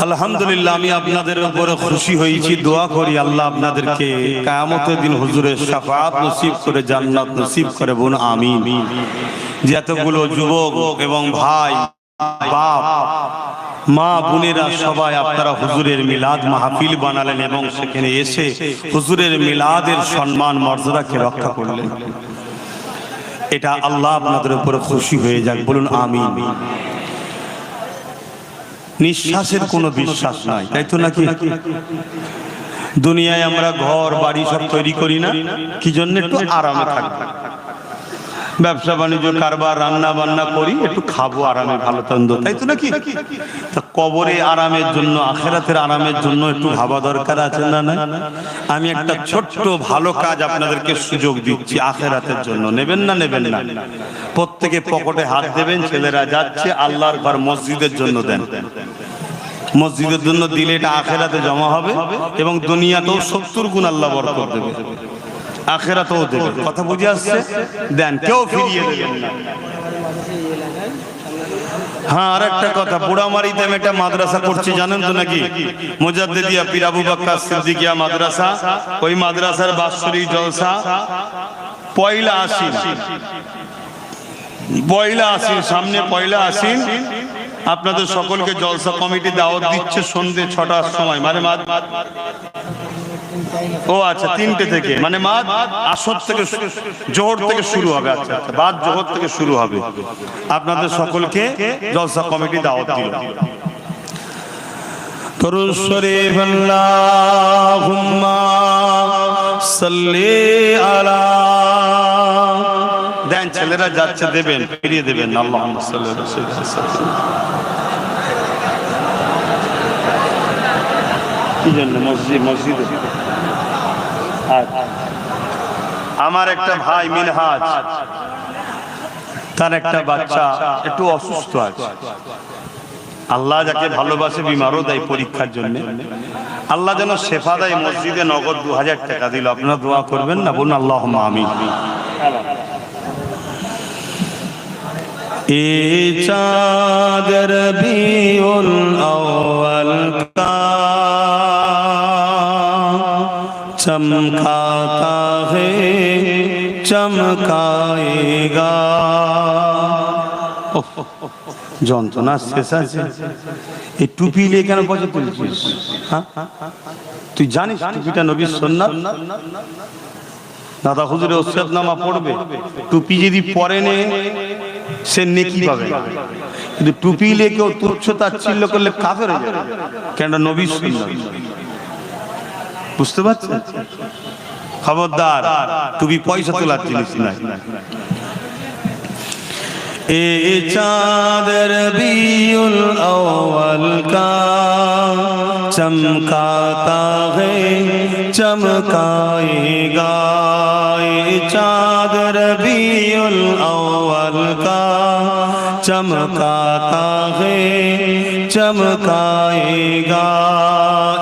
আলহামদুলিল্লাহ। আমি আপনাদের উপরে খুশি হয়েছি, দোয়া করি আল্লাহ আপনাদেরকে কিয়ামতের দিন হুজুরের শাফাআত নসিব করে, জান্নাত নসিব করে। বোন আমিন। যে এতগুলো যুবক এবং ভাই, বাপ, মা, বোনেরা সবাই আপনারা হুজুরের মিলাদ মাহফিল বানালেন এবং সেখানে এসে হুজুরের মিলাদের সম্মান মর্যাদাকে রক্ষা করলেন। এটা আল্লাহ আপনাদের উপরে খুশি হয়ে যাক, বলুন আমিন। নিঃশ্বাসের কোনো বিশ্বাস নাই, তাই তো নাকি? দুনিয়ায় আমরা ঘর বাড়ি সব তৈরি করি না, কি জন্য? একটু আরামে থাকবো।
ব্যবসা বাণিজ্য কারবার রান্না বান্না করি, একটু খাবো আরামে ভালো তন্দ, তাই তো নাকি? তা কবরে আরামের জন্য, আখেরাতের আরামের জন্য একটু ভাবা দরকার আছে না? না, আমি একটা ছোট্ট ভালো কাজ আপনাদেরকে সুযোগ দিচ্ছি আখেরাতের জন্য, নেবেন না? নেবেন না? প্রত্যেকে পকেটে হাত দেবেন। ছেলেরা যাচ্ছে আল্লাহর ঘর মসজিদের জন্য দেন। মসজিদের জন্য দিলে এটা আখেরাতে জমা হবে এবং দুনিয়াতেও 70 গুণ আল্লাহ বরকত দেবে, আখেরাতেও দেবে। কথা বুঝে আসছে? দেন, কেউ ফিরিয়ে দেবেন না। হ্যাঁ, আর একটা কথা, বুড়ামারিতে আমি একটা মাদ্রাসা করছি, জানেন তো নাকি? মুজাদ্দিদিয়া পীর আবু বকর সিদ্দিকিয়া মাদ্রাসা। ওই মাদ্রাসার বাৎসরিক জলসা পয়লা আশ্বিন, সামনে পয়লা আশ্বিন আপনাদের সকলকে জলসা কমিটি দাওয়াত দিচ্ছে সন্ধ্যে 6টার সময়, মানে ও আচ্ছা 3টে থেকে, মানে আসর থেকে, জোহর থেকে শুরু হবে। আচ্ছা আচ্ছা, বাদ জোহর থেকে শুরু হবে। আপনাদের সকলকে জলসা কমিটি দাওয়াত দিল। দরুদ শরীফ আল্লাহুম্মা সাল্লি আলা। দেন, ছেলেরা যাচ্ছে, দেবেন, ফিরিয়ে দেবেন। আল্লাহুম্মা সাল্লি আলা সাইয়্যিদিনা। কি জন্য মসজিদে? আমার একটা ভাই মিনহাজ, তার একটা বাচ্চা একটু অসুস্থ আছে। আল্লাহ যাকে ভালোবাসে বিমারও দেয় পরীক্ষার জন্য, আল্লাহ যেন শেফা দেয়। মসজিদে নগদ 2000 টাকা দিল। আপনারা দোয়া করবেন না? বলুন আল্লাহুম্মা আমিন। এ চাঁদ রবিউল আউয়াল কা चमकाता है चमकाएगा। যন্ত্রণা শেষ আছে? এই টুপি নিয়ে কেন পয়সা তুলছিস? হ্যাঁ, তুই জানিস টুপিটা নবীর সুন্নাত? দাদা হুজুরে ওসিয়তনামা পড়বে, টুপি যদি পরে নে সে নেকি পাবে, কিন্তু টুপি নিয়ে কেউ তুচ্ছ তাচ্ছিল্য করলে কাফের হয়ে যাবে, কেন? নবীর সুন্নাত। বুঝতে পারছেন? খবরদার, টুপি পয়সা তোলার জিনিস নাই। এ চাঁদ রবিউল আউয়াল কা চমকাতা है चमकाएगा। ए चाँद रबीउल अव्वल का चमकाता है चमकाएगा।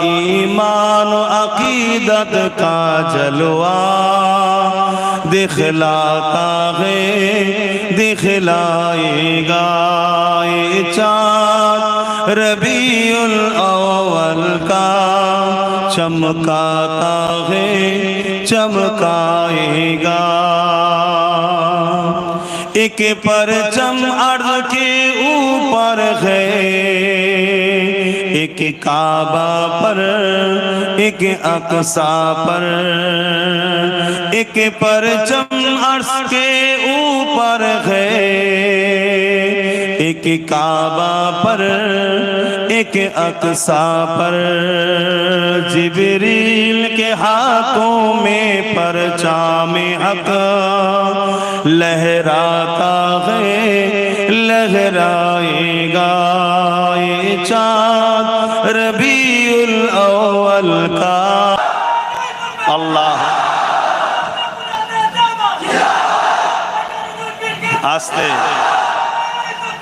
ईमान अकीदत का जलवा दिखलाता है दिखलाएगा। ये चाँद रबीउल अव्वल का चमकाता है चमकाएगा। एक परचम अर्ज़ के ऊपर है, एक काबा पर एक अक़सा पर। एक परचम अर्श के ऊपर है, एक काबा पर एक अक़सा पर। जिब्रील के हाथों में परचाम हक लहराता है लहराएगा। ये चाँद रबीउल अव्वल का। अल्लाह आस्ते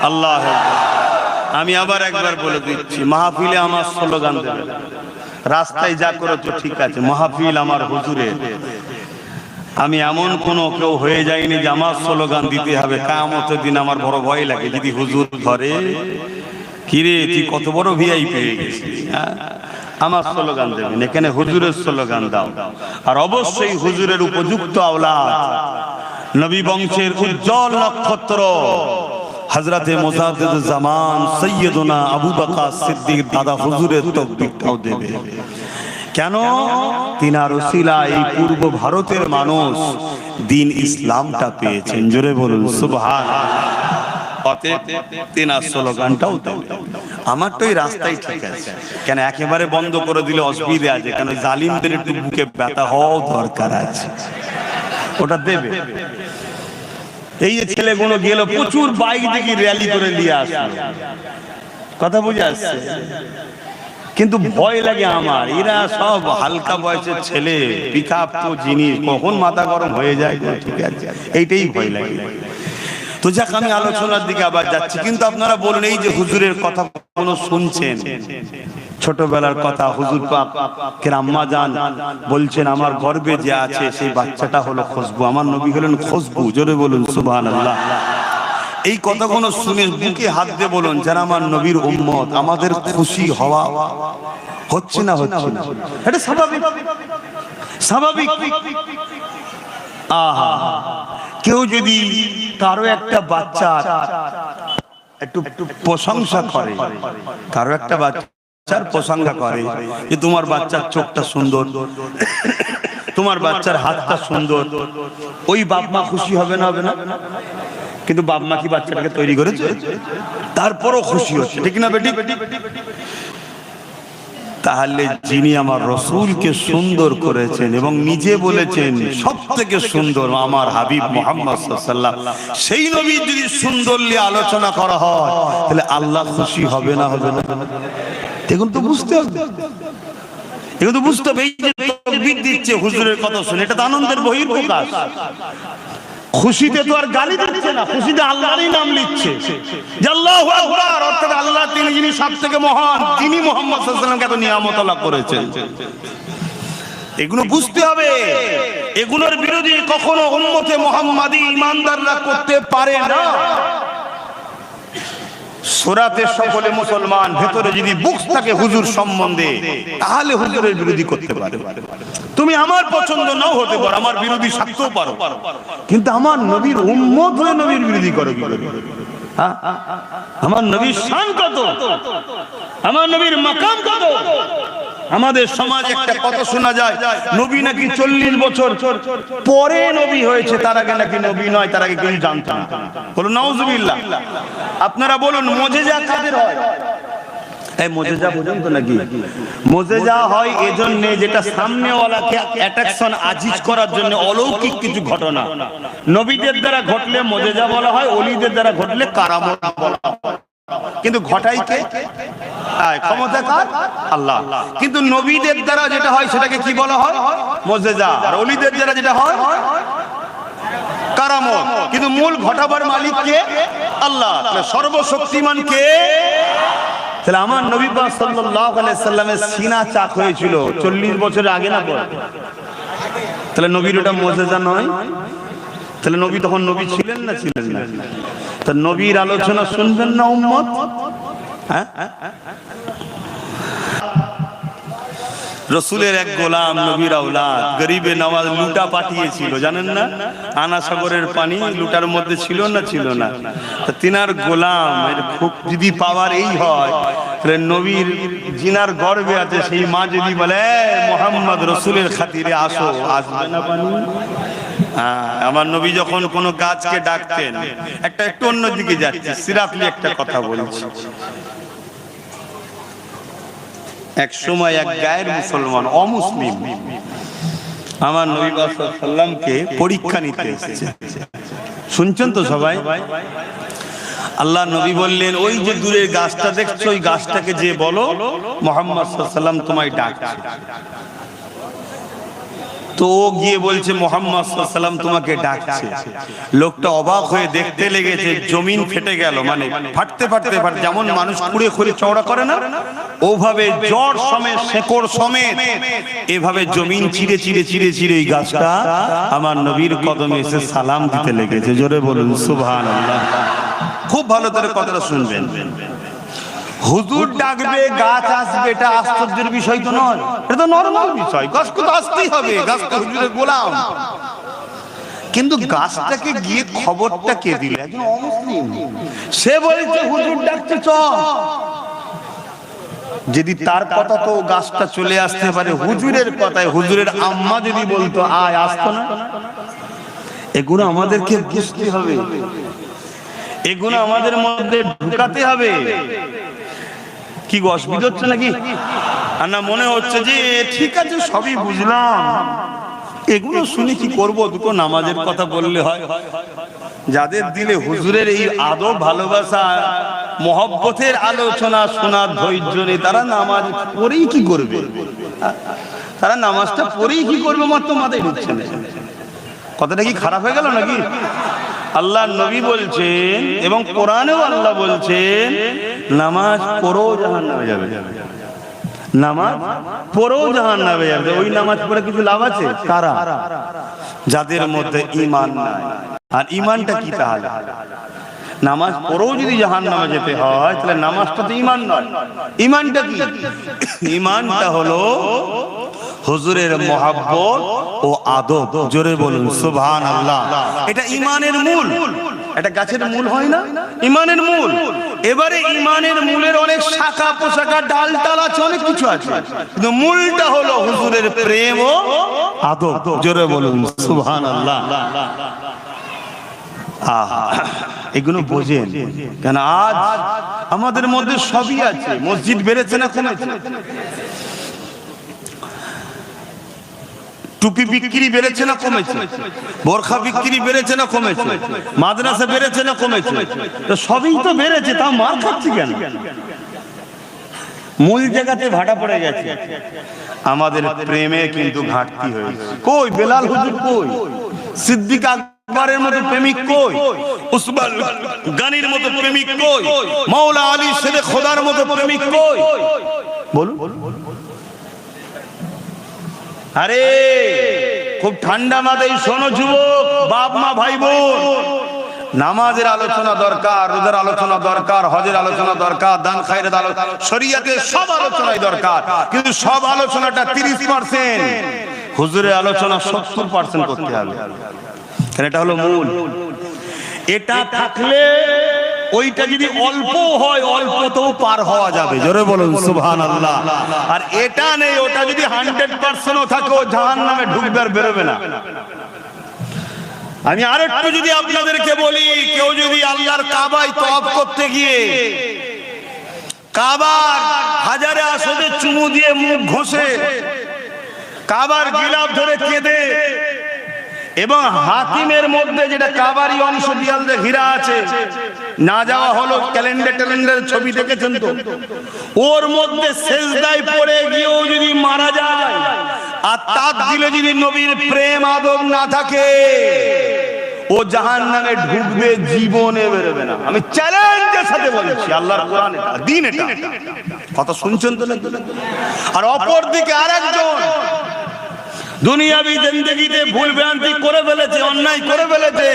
আল্লাহ। আমি আবার একবার বলে দিচ্ছি, মাহফিলে আমার স্লোগান দেবে, রাস্তায় যা করেছো ঠিক আছে, মাহফিল আমার হুজুরের। আমি এমন কোনো কেউ হয়ে যায়নি যে আমার স্লোগান দিতে হবে। কিয়ামতের দিন আমার বড় ভয় লাগে, যদি হুজুর ধরে, কিরে তুই কত বড় ভিআইপি পেয়ে গেছিস, আমার স্লোগান দেবেন, এখানে হুজুরের স্লোগান দাও। আর অবশ্যই হুজুরের উপযুক্ত আওলাদ, নবী বংশের উজ্জ্বল নক্ষত্র হযরতে মুজাদ্দিদুজ জামান সৈয়দনা আবু বকর সিদ্দিক দাদা হুজুরের তকবীরটাও দেবে। কেন? তিনার ওসিলায় এই পূর্ব ভারতের মানুষ দ্বীন ইসলামটা পেয়েছেন। জোরে বলুন সুবহানাল্লাহ। তিনার স্লোগানটাও দেবে। আমার তো এই রাস্তাই ঠিক আছে, কেন একেবারে বন্ধ করে দিলে অসুবিধা আছে, কেন জালিমদের একটু বুকে ব্যথা হওয়াও দরকার আছে, ওটা দেবে। এই যে ছেলেগুলো গেল প্রচুর বাইক দেখি র্যালি করে নিয়ে আসলো, কথা বুঝে আসছে, কিন্তু ভয় লাগে আমার, এরা সব হালকা বয়সের ছেলে, পিকআপ তো জিনিস কখন মাথা গরম হয়ে যায়, ঠিক আছে, এইটাই ভয় লাগে। তো যাক, আমি আলোচনার দিকে আবার যাচ্ছি, কিন্তু আপনারা বলুন এই যে হুজুরের কথা কোনো শুনছেন, ছোটবেলার কথা, হুজুর পাক কে আম্মা জান বলছেন আমার গর্ভে যে আছে সেই বাচ্চাটা হলো খুশবু, আমার নবী হলেন খুশবু, জোরে বলুন সুবহানাল্লাহ। এই কথাগুলো শুনে বুকে হাত দিয়ে বলুন, যারা আমার নবীর উম্মত, আমাদের খুশি হওয়া হচ্ছে না, হচ্ছে না, এটা স্বাভাবিক, স্বাভাবিক। আহা, কেউ যদি কারো একটা বাচ্চা একটু প্রশংসা করে, কারো একটা বাচ্চার প্রশংসা করে যে তোমার বাচ্চার চোখটা সুন্দর, তোমার বাচ্চার হাতটা সুন্দর, ওই বাপ মা খুশি হবে না, হবে না? কিন্তু বাপ মা কি বাচ্চাটাকে তৈরি করেছে? তারপরও খুশি হচ্ছে, ঠিক না বেটি? তাহলে যিনি আমার রসূলকে সুন্দর করেছেন এবং নিজে বলেছেন সবথেকে সুন্দর আমার হাবিব মুহাম্মদ সাল্লাল্লাহু আলাইহি ওয়াসাল্লাম, সেই নবীর যদি সুন্দর নিয়ে আলোচনা করা হয় তাহলে আল্লাহ খুশি হবে না, হবে না? এখন তো বুঝতে হবে, এখন তো বুঝতে হবে। এই যে তাকবীর দিচ্ছে হুজুরের কথা শুনে, এটা তো আনন্দের বহিঃপ্রকাশ। খুশিতে তো আর গালি দিচ্ছে না, খুশিতে আল্লাহরই নাম লিখছে যে আল্লাহু আকবার, অর্থাৎ আল্লাহ তিনি যিনি সবথেকে মহান, তিনি মুহাম্মদ সাল্লাল্লাহু আলাইহি ওয়াসাল্লামকে এত নিয়ামত আল্লাহ করেছেন। এগুলো বুঝতে হবে, এগুলোর বিরোধী কখনো উম্মতে মুহাম্মাদি ঈমানদাররা করতে পারে না। সূরাতে সকলে মুসলমান, ভেতরে যদি বুকস থাকে হুজুর সম্বন্ধে, তাহলে হুজুরের বিরোধী করতে পারে। তুমি আমার পছন্দ নাও হতে পারো, আমার বিরোধী থাকতেও পারো, কিন্তু আমার নবীর উম্মত হয়ে নবীর বিরোধী করো কি করে? আমার নবীর শান কত, আমার নবীর মাকাম কত। আমাদের সমাজে একটা কথা শোনা যায়, নবী নাকি 40 বছর পরে নবী হয়েছে, তার আগে নাকি নবী নয়, তার আগে কেউ জানতো না। বলুন নাউজুবিল্লাহ। আপনারা বলুন মুজিজা কাদের হয়? এই মুজিজা বুঝুন তো নাকি? মুজিজা হয় এজন্য যেটা সামনেওয়ালাকে অ্যাট্রাকশন আজিজ করার জন্য, অলৌকিক কিছু ঘটনা নবীদের দ্বারা ঘটলে মুজিজা বলা হয়, ওলিদের দ্বারা ঘটলে কারামত বলা হয়। কিন্তু ঘটাই কে? ক্ষমতা কার? আল্লাহ। কিন্তু নবীদের দ্বারা যেটা হয় সেটাকে কি বলা হয়? মুজিজা। আর ওলিদের দ্বারা যেটা হয় কারামত। কিন্তু মূল ঘটাবার মালিক কে? আল্লাহ। সর্বশক্তিমান কে? তাহলে আমার নবী পাক সাল্লাল্লাহু আলাইহি সাল্লামের সিনা চাক হয়েছিল 40 বছরের আগে না পরে? তাহলে নবীর ওটা মুজিজা নয়? তাহলে নবী তখন নবী ছিলেন না, ছিলেন না? তা নবীর আলোচনা শুনবেন না উম্মত? হ্যাঁ, রসুলের এক গোলাম, নবীর আওলাদ, গরিবে নওয়াজ লুটা পাঠিয়েছিল, জানেন না? আনা সাগরের পানি লুটার মধ্যে ছিল না, ছিল না? তা তিনার গোলাম এর খুব যদি পাওয়ার এই হয়, তাহলে নবীর জিনার গর্ভে আছে সেই মা যদি বলে মুহাম্মদ রসুলের খাতিরে আসো, আসবে না পানি? আমার নবী যখন কোনো গাছকে ডাকতেন, একটু অন্যদিকে যাচ্ছে, সিরাপলি একটা কথা বলছি। এক সময় এক গায়ের মুসলমান, অমুসলিম, আমার নবী সাল্লাল্লাহু আলাইহি সাল্লামকে পরীক্ষা নিতে এসেছে। শুনছেন তো সবাই? আল্লাহ নবী বললেন, ওই যে দূরের গাছটা দেখছো, ওই গাছটাকে যে বলো মুহাম্মদ সাল্লাল্লাহু আলাইহি সাল্লাম তোমায় ডাকছে। তো ও গিয়ে বলছে মুহাম্মদ সাল্লাল্লাহু আলাইহি সাল্লাম তোমাকে ডাকছে। লোকটা অবাক হয়ে দেখতে লেগেছে, জমিন ফেটে গেল, মানে ফাটতে ফাটতে ফাটতে, যেমন মানুষ খুঁড়ে খুঁড়ে চওড়া করে না, ওভাবে জড় সমেত, শেকড় সমেত এভাবে জমিন চিরে চিরে চিরে চিরে এই গাছটা আমার নবীর কদমে এসে সালাম দিতে লেগেছে। জোরে বলুন সুবহানাল্লাহ। খুব ভালো করে কথাটা শুনবেন। হুজুর ডাকবে, গাছ আসবে, এটা আশ্চর্যের বিষয় তো নয়, এটা তো নরমাল বিষয়। গাছকে তো আসতেই হবে, গাছ তো হুজুরের গোলাম। কিন্তু গাছটাকে গিয়ে খবরটা কে দিলে? একজন অমুসলিম। সে বলছে হুজুর ডাকছে, চল। যদি তার কথা তো গাছটা চলে আসতে পারে, হুজুরের কথায় হুজুরের আম্মা যদি বলতো আয়, আসতো না? এগুলো আমাদেরকে বুঝতে হবে, এগুলো আমাদের মধ্যে ঢুকাতে হবে। কি অসুবিধা হচ্ছে নাকি? আর না মনে হচ্ছে যে ঠিক আছে সবই বুঝলাম, এগুলো শুনে কি করব? দুটো নামাজের কথা বললে হয়? যাদের দিলে হুজুরের এই আদব, ভালোবাসা, মহব্বতের আলোচনা শোনার ধৈর্য নেই, তারা নামাজ পড়েই কি করবে? তারা নামাজটা পড়েই কি করবে? মাত্র মাথায় ঢুকছে না। কথাটা কি খারাপ হয়ে গেল নাকি? আল্লাহ নবী বলছেন এবং কোরআনেও আল্লাহ বলছেন নামাজ পড়েও জাহান্নামে যাবে। নামাজ পড়েও জাহান্নামে যাবে। ওই নামাজ পড়ে কিছু লাভ আছে? কারা? যাদের মধ্যে ঈমান নাই। আর ঈমানটা কি তাহলে? নামাজ পড়েও যদি জাহান্নামে যেতে হয় তাহলে নামাজটা তো ঈমান নয়। ঈমানটা কি? ঈমানটা হলো হুজুরের মহব্বত ও আদব। জোরে বলুন সুবহানাল্লাহ। এটা ঈমানের মূল। এটা গাছের মূল হয় না? ঈমানের মূল। এবারে ঈমানের মূলের অনেক শাখা পোশাখা, ডাল টাল আছে, অনেক কিছু আছে, কিন্তু মূলটা হলো হুজুরের প্রেম ও আদব। জোরে বলুন সুবহানাল্লাহ। এগুলো বোঝেন কেন? আজ আমাদের মধ্যে সবই আছে। মসজিদ বেড়েছে না কমেছে? টুপি বিক্রি বেড়েছে না কমেছে? বোরখা বিক্রি বেড়েছে না কমেছে? মাদ্রাসা বেড়েছে না কমেছে? সবই তো বেড়েছে, তাও মার খাচ্ছি কেন? মূল জায়গাতে ভাটা পড়ে গেছে। আমাদের প্রেমে কিন্তু ঘাটতি হয়েছে। কই বেলাল হুজুর? কই সিদ্দিক আকবরের মতো প্রেমিক? কই উসমান গানির মতো প্রেমিক? কই মাওলা আলী শেরে খোদার মতো প্রেমিক? কই বলুন। আরে খুব ঠান্ডা মাথায় শোনো যুবক, বাপ মা ভাই বোন, নামাজের আলোচনা দরকার, রোজার আলোচনা দরকার, হজের আলোচনা দরকার, দান খায়রাত আলোচনা, শরীয়তের সব আলোচনাই দরকার, কিন্তু সব আলোচনাটা 30%, হুজুরের আলোচনা 70% করতে হবে। এটা হলো মূল। এটা থাকলে ওইটা যদি অল্প হয়, অল্পতেও পার হওয়া যাবে। জোরে বলুন সুবহানাল্লাহ। আর এটা নেই, ওটা যদি 100% থাকে, ও জাহান্নামে ঢুকবে আর বেরোবে না। আমি আরেকটু যদি আপনাদেরকে বলি, কেউ যদি আল্লাহর কাবায় তওয়াফ করতে গিয়ে কাবার হাজারে আসদে চুমু দিয়ে মুখ ঘষে, কাবার গিলাফ ধরে কেঁদে, এবং হাতিমের মধ্যে যেটা কাবারি অংশ দেয়াল দিয়ে ঘিরা আছে, না যাওয়া হলো ক্যালেন্ডার ছবি দেখেছেন তো, ওর মধ্যে সেজদায় পড়ে গিয়েও যদি মারা যায় আর তার দিলে যদি নবীর প্রেম আদব না থাকে, ও জাহান্নামে ঢুকবে, জীবনে বেরোবে না। আমি চ্যালেঞ্জের সাথে বলছি, আল্লাহর কোরআন এটা, দ্বীন এটা। কথা শুনছেন তো? আর অপর দিকে আরেকজন দুনিয়াবি জিন্দেগিতে ভুল ভ্রান্তি করে ফেলেছে, অন্যায় করে ফেলেছে,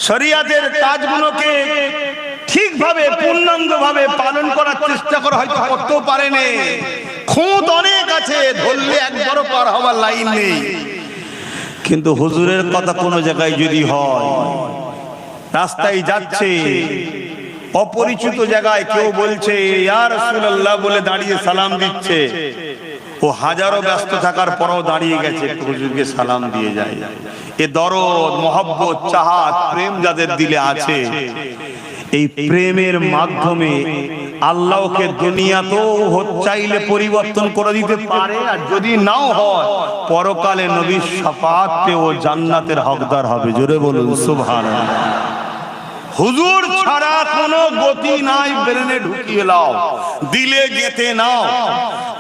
শরীয়তের কাজগুলোকে ঠিকভাবে পূর্ণাঙ্গভাবে পালন করার চেষ্টা করে হয়তো করতেও পারেনি। খুঁত অনেক আছে, ধরলে একবারও পার হওয়ার লাইন নেই। কিন্তু হুজুরের কথা কোনো জায়গায় যদি হয়, রাস্তায় যাচ্ছে, অপরিচিত জায়গায় কেউ বলছে ইয়া রাসূলুল্লাহ বলে দাঁড়িয়ে সালাম দিচ্ছে, ও হাজারো ব্যস্ত থাকার পরও দাঁড়িয়ে গেছে, হুজুরকে সালাম দিয়ে যায়। এ দরদ, মহব্বত, চাহাত, প্রেম যাদের দিলে আছে, এই প্রেমের মাধ্যমে আল্লাহকে দুনিয়াতেও চাইলে পরিবর্তন করে দিতে পারে, আর যদি নাও হয় পরকালে নবীর শাফাআত পেয়ে ও জান্নাতের হকদার হবে। জোরে বলুন সুবহানাল্লাহ। হুজুর ছাড়া কোনো গতি নাই, ব্রেনে ঢুকিয়ে নাও, দিলে গেঁথে নাও।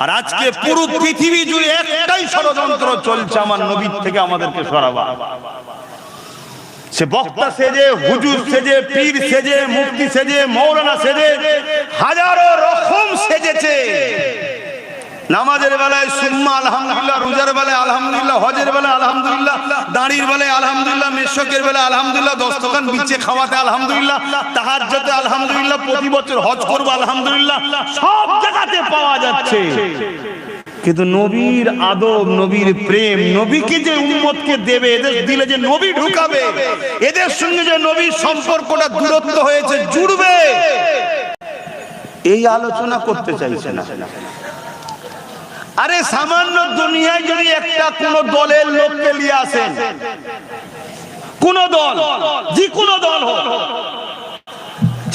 আর আজকে পুরো পৃথিবী জুড়ে একটাই ষড়যন্ত্র চলছে, আমার নবীর থেকে আমাদেরকে সরাবা। সে বক্তা সেজে, হুজুর সেজে, পীর সেজে, মুফতি সেজে, মৌলানা সেজে, হাজারো রকম সেজেছে। নামাজের বেলায় সুম্মা আলহামদুলিল্লাহ, রোজার বেলায় আলহামদুলিল্লাহ, হজের বেলায় আলহামদুলিল্লাহ, দাঁড়ির বেলায় আলহামদুলিল্লাহ, মেশকের বেলায় আলহামদুলিল্লাহ, দস্তখান বিছে খাওয়াতে আলহামদুলিল্লাহ, তাহাজ্জুদে আলহামদুলিল্লাহ, প্রতি বছর হজ করব আলহামদুলিল্লাহ, সব জায়গাতে পাওয়া যাচ্ছে। কিন্তু নবীর আদব, নবীর প্রেম, নবীকে যে উম্মতকে দেবে, এদের দিলে যে নবী ঢুকাবে, এদের সঙ্গে যে নবীর সম্পর্কটা দূরত্ব হয়েছে, জুড়বে, এই আলোচনা করতে চাইছে না। আরে সামান্য দুনিয়ায় যদি একটা কোন দলের লোককে নিয়ে আসেন, কোন দল, যে কোন দল হোক,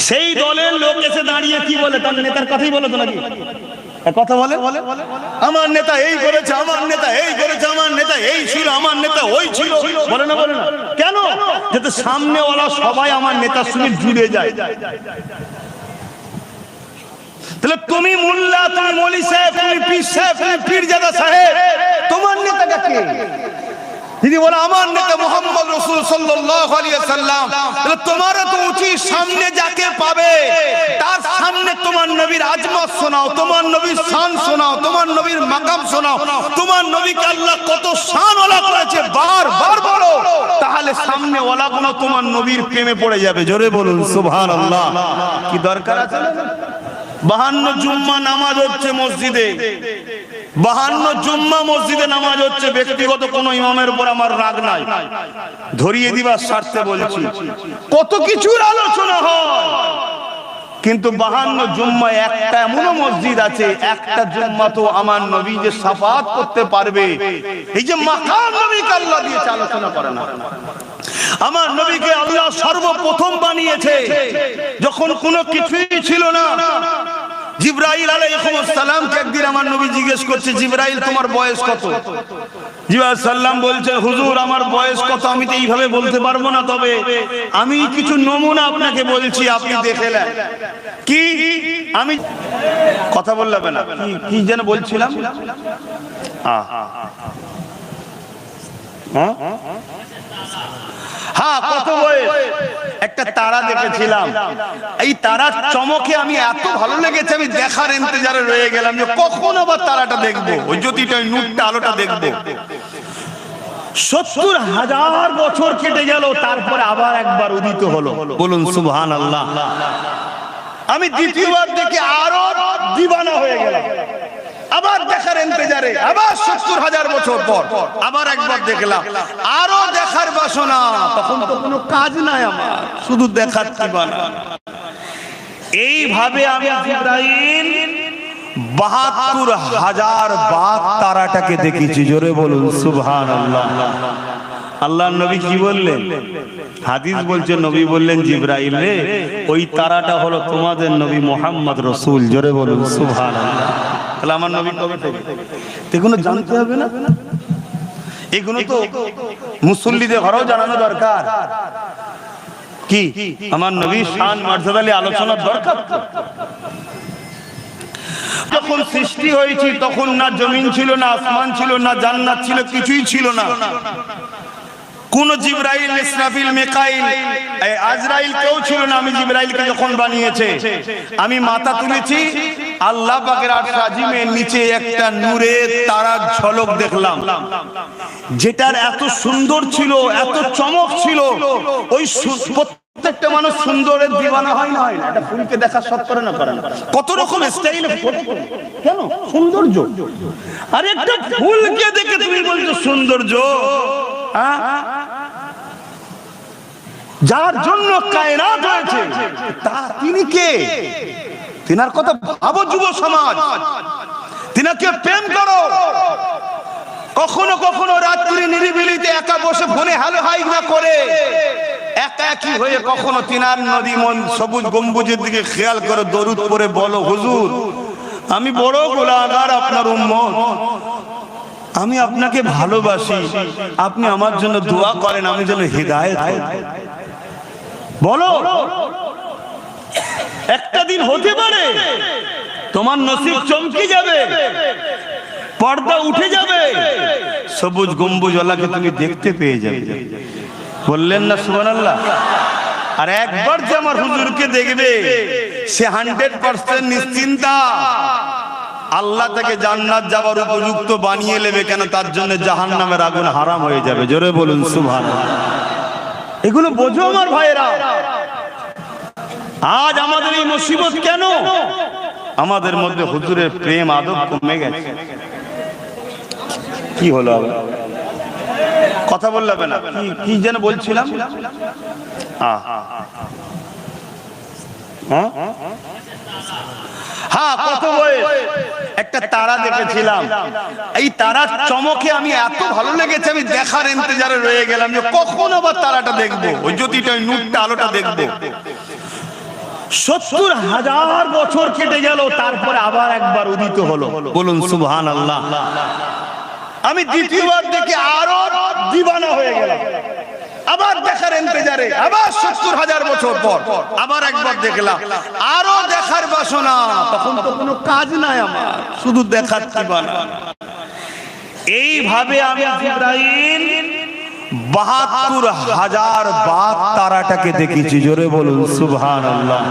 সেই দলের লোক এসে দাঁড়িয়ে কি বলে? তার নেতার কথাই বলে তো নাকি? কথা বলে, আমার নেতা এই করেছে, আমার নেতা এই করেছে, আমার নেতা এই ছিল, আমার নেতা ওই ছিল, বলে না বলে না? কেন? যাতে সামনেওয়ালা সবাই আমার নেতার সঙ্গে জুড়ে যায়। তাহলে তুমি মোল্লা, তুমি মৌলী সাহেব, তুমি পীর সাহেব, তুমি পীরজাদা সাহেব, তোমার নেতাটা কে? যদি বলে আমার নেতা মুহাম্মদ রাসূল সাল্লাল্লাহু আলাইহি ওয়াসাল্লাম, তাহলে তোমারও তো উচিত সামনে যাকে পাবে তার সামনে তোমার নবীর আজমত শোনাও, তোমার নবীর শান শোনাও, তোমার নবীর মাকাম শোনাও, তোমার নবীকে আল্লাহ কত শানওয়ালা করেছে বারবার বলো, তাহলে সামনে ওয়ালাগুলো তোমার নবীর প্রেমে পড়ে যাবে। জোরে বলুন সুবহানাল্লাহ। কি দরকার আছে? 52 জুম্মা নামাজ হচ্ছে মসজিদে, 52 জুম্মা মসজিদে নামাজ হচ্ছে। ব্যক্তিগত কোন ইমামের উপর আমার রাগ নাই, ধরিয়ে দিবার স্বার্থে বলছি। কত কিছুর আলোচনা হয়, কিন্তু 52 জুম্মা একটা এমন মসজিদ আছে, একটা জুম্মা তো আমার নবী যে শাফাত করতে পারবে, এই যে মাকাম নবীকে আল্লাহ দিয়েছে, আলোচনা করে না। আমার নবীকে আল্লাহ সর্বপ্রথম বানিয়েছে যখন কোনো কিছুই ছিল না। জিবরাইল আলাইহিস সালামকে একদিন আমার নবী জিজ্ঞেস করছে, জিবরাইল তোমার বয়স কত? জিবরাইল সাল্লাম বলছে, হুজুর আমার বয়স কত আমি তো এইভাবে বলতে পারবো না, তবে আমি কিছু নমুনা আপনাকে বলছি, আপনি দেখে নেন। কি? আমি কথা বললাম না, কি যেন বলছিলাম? হ্যাঁ, কত বয়স? একটা তারা দেখেছিলাম, এই তারার চমকে আমি এত ভালো লেগেছে, আমি দেখার ইন্তজারে রয়ে গেলাম যে কখন আবার তারাটা দেখবো, ওই জ্যোতিটা, ওই নূরটা, আলোটা দেখবো। 70,000 বছর কেটে গেল, তারপরে আবার একবার উদিত হলো। বলুন সুবহানাল্লাহ। আমি দ্বিতীয়বার দেখে আরো দিবানা হয়ে গেলাম, আবার দেখার ইন্তজারে, আবার 70,000 বছর পর আবার একবার দেখলাম, আরো দেখার বাসনা। তখন তো কোনো কাজ নাই আমার, শুধু দেখার দিবানা। এইভাবে আমি জিবরাইল 72,000 বার তারাটাকে দেখেছি। জোরে বলুন সুবহানাল্লাহ। আল্লাহর নবী কি বললেন? হাদিস বলছে, নবী বললেন, জিবরাইল রে, ওই তারাটা হলো তোমাদের নবী মুহাম্মদ রাসূল। জোরে বলুন সুবহানাল্লাহ। তাহলে আমার নবী কবে থেকে? এগুলো জানতে হবে না? এগুলো তো মুসল্লিদের ঘরেও জানানো দরকার। কি আমার নবীর শান মর্যাদা নিয়ে আলোচনার দরকার। যখন সৃষ্টি হয়েছে তখন না জমিন ছিল, না আসমান ছিল, না জান্নাত ছিল, কিছুই ছিল না। কোন জিবরাইল, ইসরাফিল, মিকাইল, আজরাইল কেউ ছিল না। আমি জিবরাইলকে যখন বানিয়েছে, আমি মাথা তুলেছি, আল্লাহ পাকের আরশ আজিমের নিচে একটা নূরের তারার ঝলক দেখলাম, যেটার এত সুন্দর ছিল, এত চমক ছিল। ওই প্রত্যেকটা মানুষ সুন্দরের দিওয়ানা হয় না? এটা ফুলকে দেখা সব করে না, করে না? কত রকম স্টাইল, কেন সৌন্দর্য? আরে একটা ফুলকে দেখে তুমি বলছো সৌন্দর্য? যার জন্য কায়নাত হয়েছে তিনি কে? তিনার কথা ভাবো যুব সমাজ, তিনাকে প্রেম করো। কখনো কখনো রাত্রি নিরিবিলিতে একা বসে ফোনে হ্যালো হাই না করে একা একই হয়ে কখনো তিনার নদী মন সবুজ গম্বুজের দিকে খেয়াল করে দরুদ পড়ে বলো, হুজুর আমি বড় গুনাহগার, আপনার উম্মত, আমি আপনাকে ভালোবাসি, আপনি আমার জন্য দোয়া করেন, আমি যেন হিদায়াত হই। বলো, একটা দিন হতে পারে তোমার নসিব চমকে যাবে, পর্দা উঠে যাবে, সবুজ গম্বুজওয়ালাকে তুমি দেখতে পেয়ে যাবে। বললেন না সুবহানাল্লাহ? আর একবার যে আমার হুজুরকে দেখবে, সে 100% নিশ্চিন্তা, আল্লাহ তাকে জান্নাত যাওয়ার উপযুক্ত বানিয়ে নেবে। কেন? তার জন্য জাহান্নামের আগুন হারাম হয়ে যাবে। জোরে বলুন সুবহানাল্লাহ। এগুলো বোঝো আমার ভাইয়েরা। আজ আমাদের এই মুসিবত কেন? আমাদের মধ্যে হুজুরের প্রেম আদব কমে গেছে। কি হলো? কথা বললাম না, কি যেন বলছিলাম? হ্যাঁ, কত বয়স? একটা তারা দেখেছিলাম, এই তারার চমকে আমি এত ভালো লেগেছে, আমি দেখার ইন্তজারে রয়ে গেলাম যে কখন আবার তারাটা দেখবো, ওই জ্যোতিটা, ওই নূরটা, আলোটা দেখবো। 70,000 বছর কেটে গেল, তারপরে আবার একবার উদিত হলো। বলুন সুবহানাল্লাহ। আমি দ্বিতীয়বার দেখে আরো দিবানা হয়ে গেলাম, আবার দেখার ইন্তজারে, আবার 70,000 বছর পর আবার একবার দেখলাম, আরো দেখার বাসনা। তখন তো কোনো কাজ নাই আমার, শুধু দেখার দিবানা। এইভাবে আমি জিবরাইল 72,000 বার তারাটাকে দেখেছি। জোরে বলুন সুবহানাল্লাহ।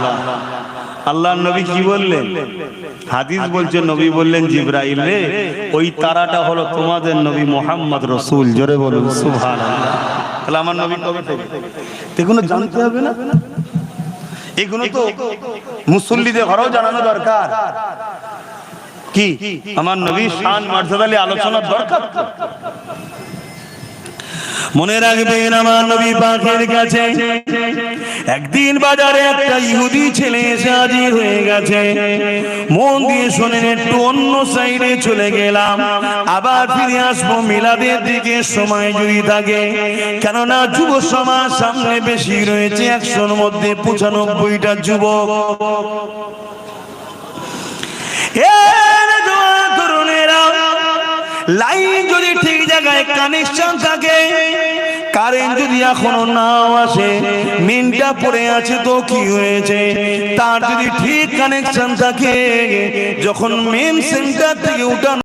আল্লাহর নবী কি বললেন? হাদিস বলছে, নবী বললেন, জিবরাইল রে, ওই তারাটা হলো তোমাদের নবী মুহাম্মদ রাসূল। জোরে বলুন সুবহানাল্লাহ। তাহলে আমার নবী কবে থেকে? এগুলো জানতে হবে না? এগুলো তো মুসল্লিদের ঘরেও জানানো দরকার। কি আমার নবীর শান মর্যাদা নিয়ে আলোচনার দরকার।
মনে রাখবেন, আমার নবী পাকের কাছে একদিন বাজারে একটা ইহুদি ছেলে এসে হাজির হয়ে গেছে। মন দিয়ে শোনেন, একটু অন্য সাইডে চলে গেলাম, আবার ফিরে আসবো মিলাদের দিকে সময় যদি থাকে। কেননা যুব সমাজ সামনে বেশি রয়েছে, 100-র মধ্যে 95টা যুবক। লাইন যদি ঠিক জায়গায় কানেকশন থাকে, কারেন্ট যদি এখনো নাও আসে, মিনটা পড়ে আছে তো কি হয়েছে, তার যদি ঠিক কানেকশন থাকে, যখন মেন সেন্টার থেকে উঠানো